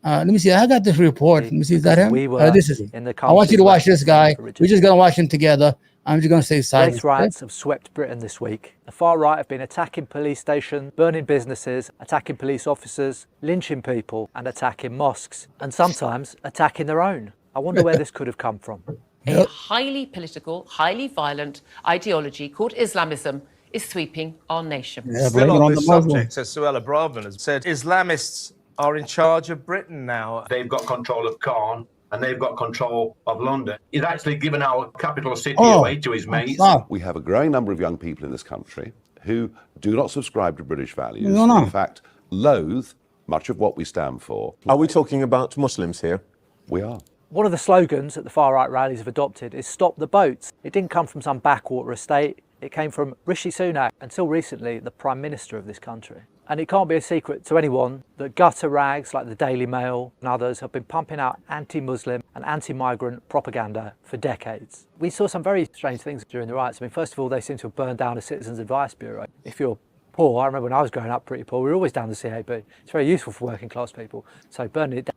Let me see. I got this report. Let me see. Is that him? This is him. I want you to watch this guy. We're just going to watch him together. I'm just going to say silence. Race riots have swept Britain this week. The far right have been attacking police stations, burning businesses, attacking police officers, lynching people, and attacking mosques, and sometimes attacking their own. I wonder where this could have come from. A highly political, highly violent ideology called Islamism is sweeping our nation. Still on this subject, says Suella Braverman has said Islamists are in charge of Britain now. They've got control of Caen and they've got control of London. He's actually given our capital city away to his mates. We have a growing number of young people in this country who do not subscribe to British values. No. In fact, loathe much of what we stand for. Are we talking about Muslims here? We are. One of the slogans that the far-right rallies have adopted is "Stop the boats." It didn't come from some backwater estate. It came from Rishi Sunak, until recently the Prime Minister of this country. And it can't be a secret to anyone that gutter rags like the Daily Mail and others have been pumping out anti-Muslim and anti-migrant propaganda for decades. We saw some very strange things during the riots. I mean, first of all, they seem to have burned down a Citizens Advice Bureau. If you're poor, I remember when I was growing up pretty poor, we were always down the CAB. It's very useful for working class people. So burning it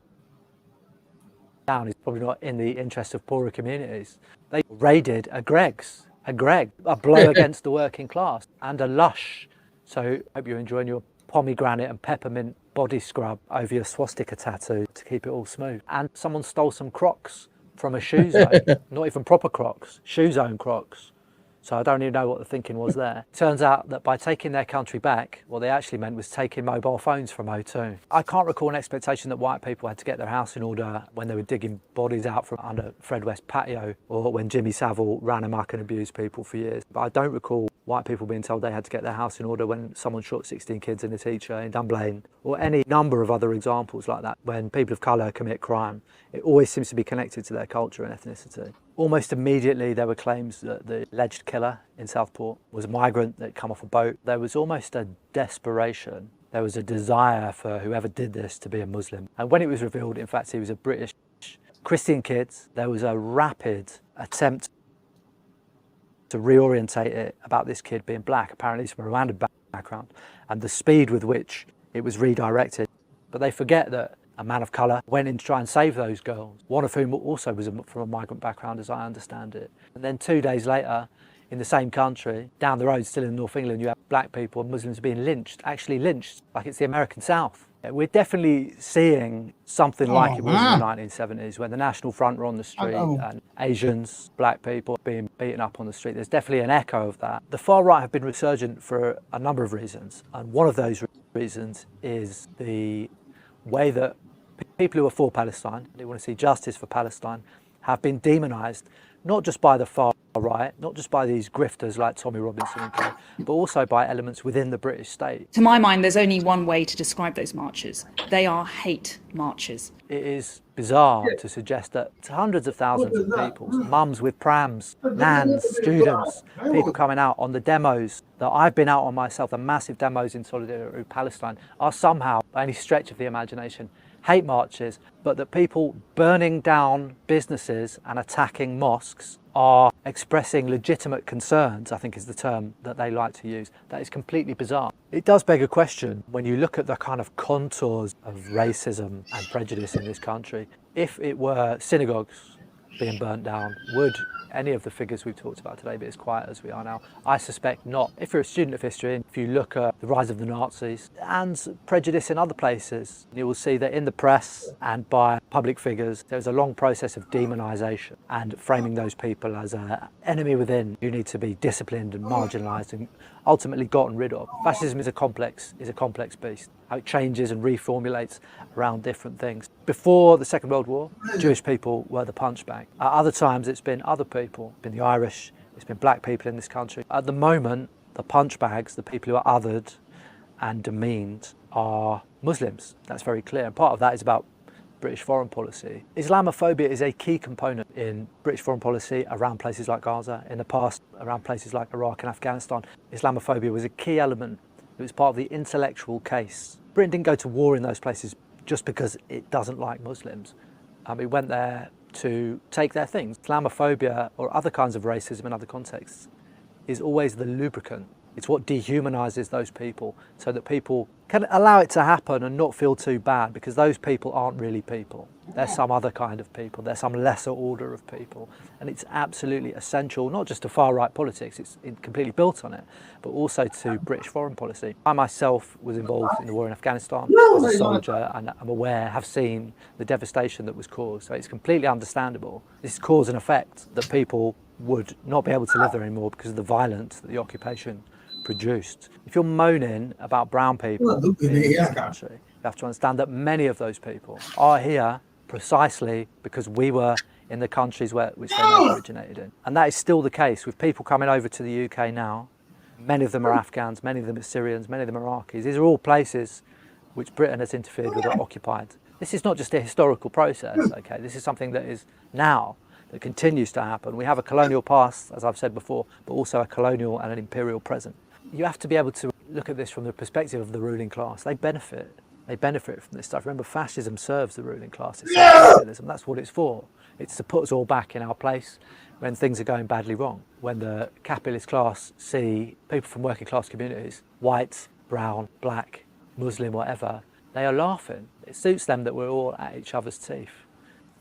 down is probably not in the interest of poorer communities. They raided a Greggs, a blow against the working class, and a Lush. So I hope you're enjoying your pomegranate and peppermint body scrub over your swastika tattoo to keep it all smooth. And someone stole some Crocs from a shoe zone, not even proper Crocs, shoe zone Crocs. So I don't even know what the thinking was there. Turns out that by taking their country back, what they actually meant was taking mobile phones from O2. I can't recall an expectation that white people had to get their house in order when they were digging bodies out from under Fred West's patio, or when Jimmy Savile ran amok and abused people for years. But I don't recall white people being told they had to get their house in order when someone shot 16 kids and a teacher in Dunblane, or any number of other examples like that. When people of colour commit crime, it always seems to be connected to their culture and ethnicity. Almost immediately there were claims that the alleged killer in Southport was a migrant that had come off a boat. There was almost a desperation. There was a desire for whoever did this to be a Muslim. And when it was revealed, in fact, he was a British Christian kid, there was a rapid attempt to reorientate it about this kid being black. Apparently he's from a Rwandan background, and the speed with which it was redirected. But they forget that a man of colour went in to try and save those girls, one of whom also was from a migrant background, as I understand it. And then 2 days later, in the same country, down the road, still in North England, you have black people and Muslims being lynched, actually lynched, like it's the American South. We're definitely seeing something like it was in the 1970s, when the National Front were on the street and Asians, black people being beaten up on the street. There's definitely an echo of that. The far right have been resurgent for a number of reasons, and one of those reasons is the way that people who are for Palestine, they want to see justice for Palestine, have been demonised, not just by the far right, not just by these grifters like Tommy Robinson and co, but also by elements within the British state. To my mind, there's only one way to describe those marches. They are hate marches. It is bizarre to suggest that hundreds of thousands of people, mums with prams, nans, students, people coming out on the demos that I've been out on myself, the massive demos in solidarity with Palestine, are somehow, by any stretch of the imagination, hate marches, but that people burning down businesses and attacking mosques are expressing legitimate concerns, I think is the term that they like to use. That is completely bizarre. It does beg a question when you look at the kind of contours of racism and prejudice in this country. If it were synagogues being burnt down, would any of the figures we've talked about today be as quiet as we are now? I suspect not. If you're a student of history, and if you look at the rise of the Nazis and prejudice in other places, you will see that in the press and by public figures, there's a long process of demonisation and framing those people as an enemy within who need to be disciplined and marginalised and ultimately gotten rid of. Fascism is a complex beast. How it changes and reformulates around different things. Before the Second World War, Jewish people were the punchbag. At other times, it's been other people. It's been the Irish, it's been black people in this country. At the moment, the punchbags, the people who are othered and demeaned, are Muslims. That's very clear. And part of that is about British foreign policy. Islamophobia is a key component in British foreign policy around places like Gaza. In the past, around places like Iraq and Afghanistan, Islamophobia was a key element. It was part of the intellectual case. Britain didn't go to war in those places just because it doesn't like Muslims. It went there to take their things. Islamophobia or other kinds of racism in other contexts is always the lubricant. It's what dehumanises those people so that people can allow it to happen and not feel too bad, because those people aren't really people. They're some other kind of people. They're some lesser order of people. And it's absolutely essential, not just to far-right politics, it's completely built on it, but also to British foreign policy. I myself was involved in the war in Afghanistan as a soldier, and I'm aware, have seen the devastation that was caused. So it's completely understandable. This is cause and effect that people would not be able to live there anymore because of the violence that the occupation produced. If you're moaning about brown people in this country, you have to understand that many of those people are here precisely because we were in the countries which they originated in. And that is still the case with people coming over to the UK now. Many of them are Afghans, many of them are Syrians, many of them are Iraqis. These are all places which Britain has interfered with or occupied. This is not just a historical process, okay? This is something that is now, that continues to happen. We have a colonial past, as I've said before, but also a colonial and an imperial present. You have to be able to look at this from the perspective of the ruling class. They benefit from this stuff. Remember, fascism serves the ruling class. It's capitalism. That's what it's for. It's to put us all back in our place when things are going badly wrong. When the capitalist class see people from working class communities, white, brown, black, Muslim, whatever, they are laughing. It suits them that we're all at each other's teeth.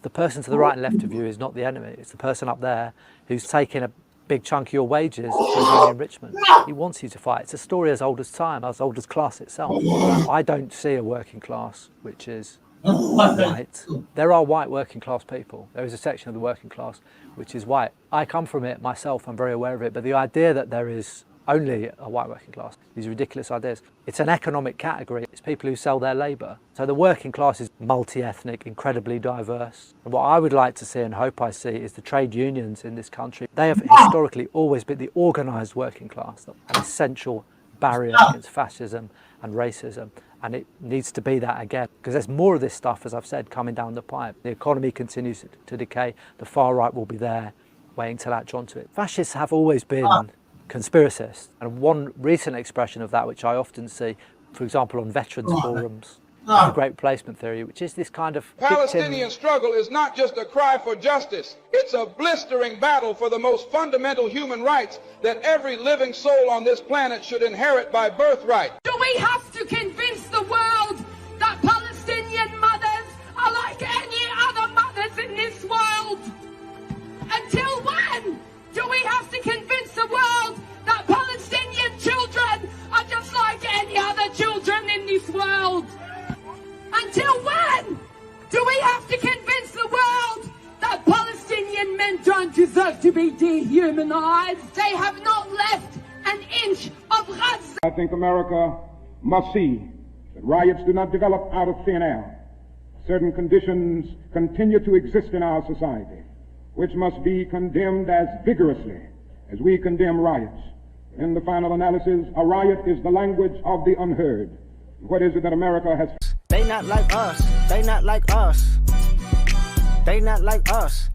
The person to the right and left of you is not the enemy. It's the person up there who's taking a big chunk of your wages for his own enrichment. He wants you to fight. It's a story as old as time, as old as class itself. I don't see a working class which is white. There are white working class people. There is a section of the working class which is white. I come from it myself, I'm very aware of it, but the idea that there is only a white working class, these ridiculous ideas. It's an economic category. It's people who sell their labour. So the working class is multi-ethnic, incredibly diverse. And what I would like to see and hope I see is the trade unions in this country. They have historically always been the organised working class, an essential barrier against fascism and racism. And it needs to be that again, because there's more of this stuff, as I've said, coming down the pipe. The economy continues to decay. The far right will be there, waiting to latch onto it. Fascists have always been conspiracists. And one recent expression of that, which I often see, for example, on veterans forums, the Great Replacement Theory, which is this kind of Palestinian struggle is not just a cry for justice. It's a blistering battle for the most fundamental human rights that every living soul on this planet should inherit by birthright. Do we have to convince the world that Palestinian mothers are like any other mothers in this world? Until when do we have to convince the world that Palestinian children are just like any other children in this world? Until when do we have to convince the world that Palestinian men don't deserve to be dehumanized? They have not left an inch of Gaza. I think America must see that riots do not develop out of thin air. Certain conditions continue to exist in our society, which must be condemned as vigorously as we condemn riots. In the final analysis, a riot is the language of the unheard. What is it that America has? They not like us. They not like us. They not like us.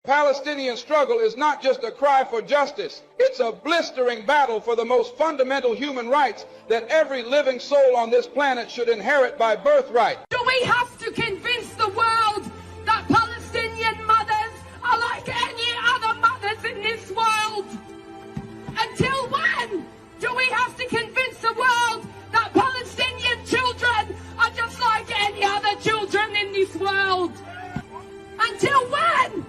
Palestinian struggle is not just a cry for justice. It's a blistering battle for the most fundamental human rights that every living soul on this planet should inherit by birthright. Do we have to convince the world that Palestinian mothers are like any other mothers in this world? Until when do we have to convince the world that Palestinian children are just like any other children in this world? Until when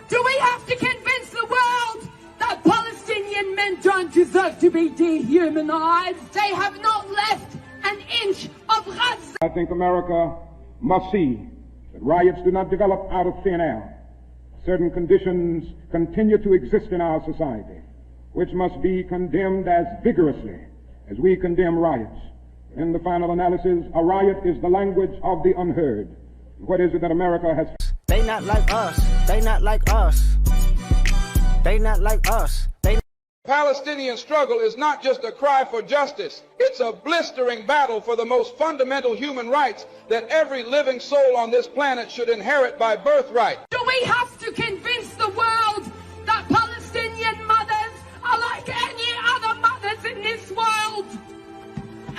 do we have to convince the world that Palestinian men don't deserve to be dehumanized? They have not left an inch of Gaza. I think America must see that riots do not develop out of thin air. Certain conditions continue to exist in our society, which must be condemned as vigorously as we condemn riots. In the final analysis, a riot is the language of the unheard. What is it that America has? They not like us. They not like us. They not like us. Palestinian struggle is not just a cry for justice. It's a blistering battle for the most fundamental human rights that every living soul on this planet should inherit by birthright. Do we have to convince the world that Palestinian mothers are like any other mothers in this world?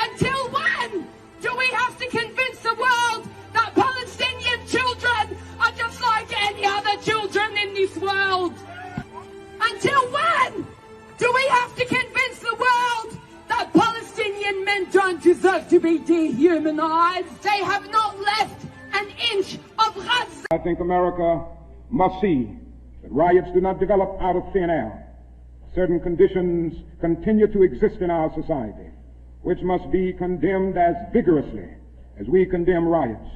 Until when do we have to convince the world that Palestinian children are just like any other children in this world? Until when do we have to convince the world that Palestinian men don't deserve to be dehumanized? They have not left an inch of Gaza. I think America must see that riots do not develop out of thin air. Certain conditions continue to exist in our society, which must be condemned as vigorously as we condemn riots.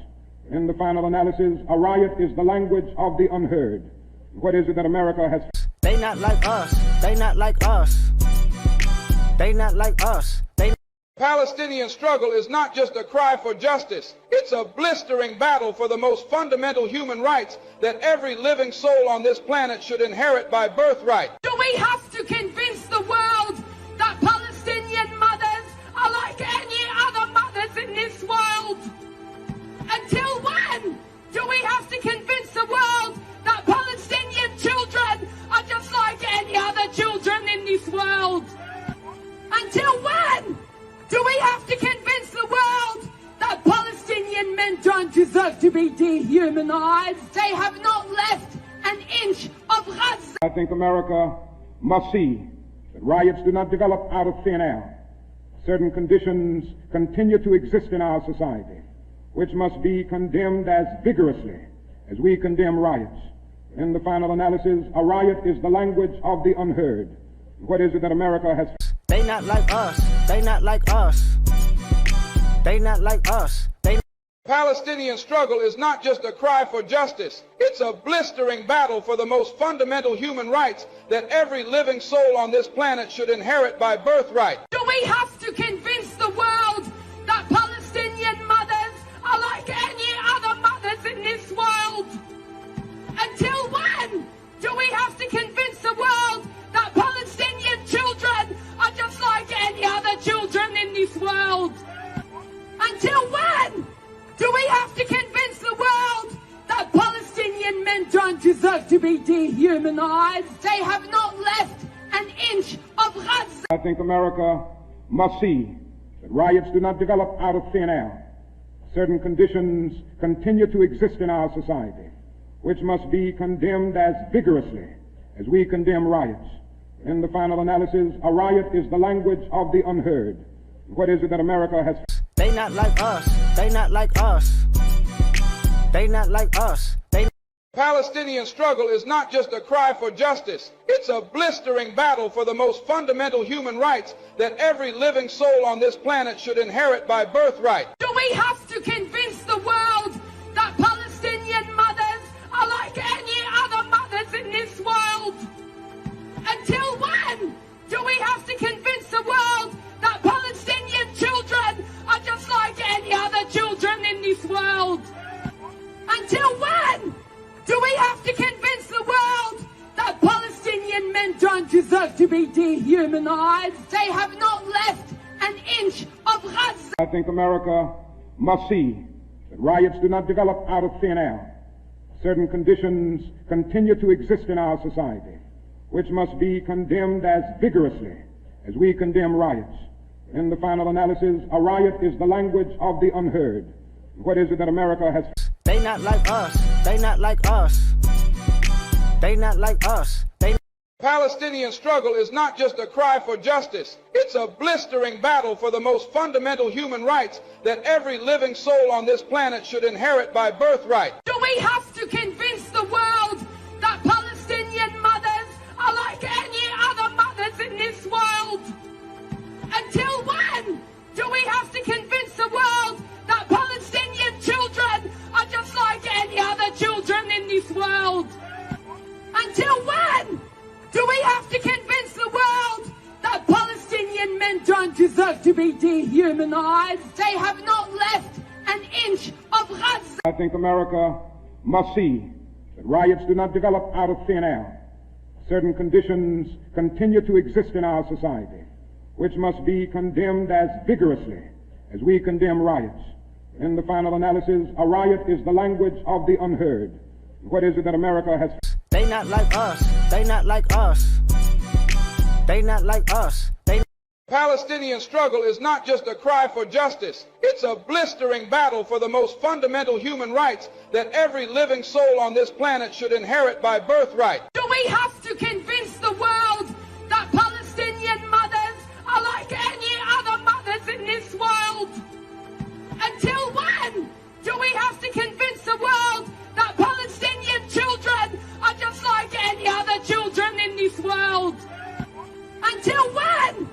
In the final analysis, a riot is the language of the unheard. What is it that America has? They not like us. They not like us. They not like us. Palestinian struggle is not just a cry for justice. It's a blistering battle for the most fundamental human rights that every living soul on this planet should inherit by birthright. Do we have to convince the world that Palestinian mothers are like any other mothers in this world? Until when do we have to convince the world that Palestinian children are just like any other children in this world? Until when do we have to convince the world that Palestinian men don't deserve to be dehumanized? They have not left an inch of Gaza. I think America must see that riots do not develop out of thin air. Certain conditions continue to exist in our society, which must be condemned as vigorously as we condemn riots. In the final analysis, a riot is the language of the unheard. What is it that America has? They not like us. They not like us. They not like us. Palestinian struggle is not just a cry for justice. It's a blistering battle for the most fundamental human rights that every living soul on this planet should inherit by birthright. Do we have to convince the world that Palestinian mothers are like any other mothers in this world? Until when do we have to convince the world that Palestinian children are just like any other children in this world? Until when do we have to convince the world that Palestinian men don't deserve to be dehumanized? They have not left an inch of Gaza. I think America must see that riots do not develop out of thin air. Certain conditions continue to exist in our society, which must be condemned as vigorously as we condemn riots. In the final analysis, a riot is the language of the unheard. What is it that America has... They not like us. They not like us. They not like us. Palestinian struggle is not just a cry for justice. It's a blistering battle for the most fundamental human rights that every living soul on this planet should inherit by birthright. Do we have to convince the world that Palestinian mothers are like any other mothers in this world? Until when do we have to convince the world that Palestinian children are just like any other children in this world? Until when do we have to convince the world that Palestinian men don't deserve to be dehumanized? They have not left an inch of Gaza. I think America must see that riots do not develop out of thin air. Certain conditions continue to exist in our society, which must be condemned as vigorously as we condemn riots. In the final analysis, a riot is the language of the unheard. What is it that America has... They not like us. They not like us. They not like us. Palestinian struggle is not just a cry for justice. It's a blistering battle for the most fundamental human rights that every living soul on this planet should inherit by birthright. Do we have to convince the world that Palestinian mothers are like any other mothers in this world? Until when do we have to convince the world that Palestinian children are just like any other children in this world? Until when do we have to convince the world that Palestinian men don't deserve to be dehumanized? They have not left an inch of Gaza. I think America must see that riots do not develop out of thin air. Certain conditions continue to exist in our society, which must be condemned as vigorously as we condemn riots. In the final analysis, a riot is the language of the unheard. What is it that America has... They not like us. They not like us. They not like us. Palestinian struggle is not just a cry for justice. It's a blistering battle for the most fundamental human rights that every living soul on this planet should inherit by birthright. Do we have to convince the world that Palestinian mothers are like any other mothers in this world? Until when do we have to convince the world that Palestinian children are just like any other children in this world? Until when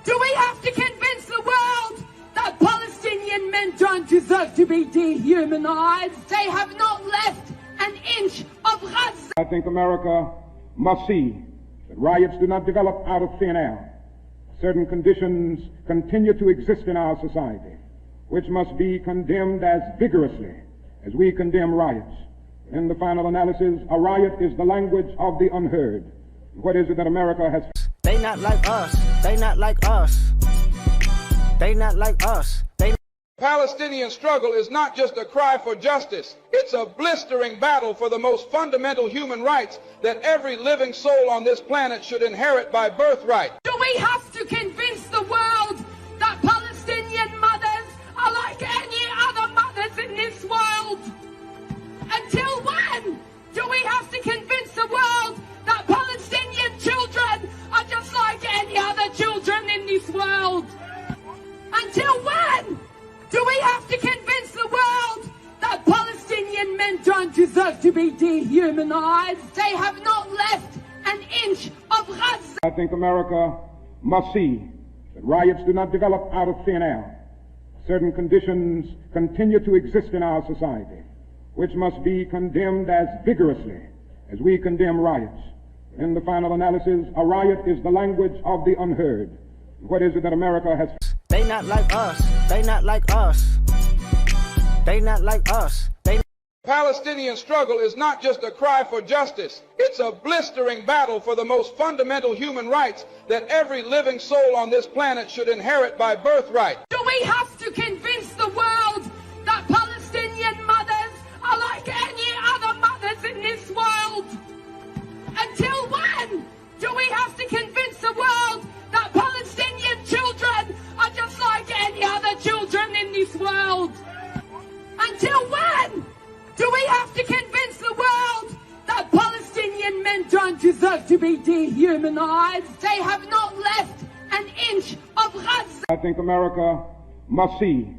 do we have to convince the world that Palestinian men don't deserve to be dehumanized? They have not left an inch of Gaza. I think America must see that riots do not develop out of thin air. Certain conditions continue to exist in our society, which must be condemned as vigorously as we condemn riots. In the final analysis, a riot is the language of the unheard. What is it that America has... They not like us. They not like us. They not like us. Palestinian struggle is not just a cry for justice. It's a blistering battle for the most fundamental human rights that every living soul on this planet should inherit by birthright. Do we have to convince the world that Palestinian mothers are like any other mothers in this world? Until when do we have to convince the world that Palestinian children are just like any other children in this world? Until when do we have to convince the world that Palestinian men don't deserve to be dehumanized? They have not left an inch of Gaza. I think America must see that riots do not develop out of thin air. certain conditions continue to exist in our society, which must be condemned as vigorously as we condemn riots. In the final analysis, a riot is the language of the unheard. What is it that America has? They not like us. They not like us. They not like us. They. Palestinian struggle is not just a cry for justice. It's a blistering battle for the most fundamental human rights that every living soul on this planet should inherit by birthright. Do we have to convince the world that Palestinian mothers are like any other mothers in this world? Until when do we have to convince the world that Palestinian children are just like any other children in this world? Until when do we have to convince the world that Palestinian men don't deserve to be dehumanized? They have not left an inch of Gaza. I think America must see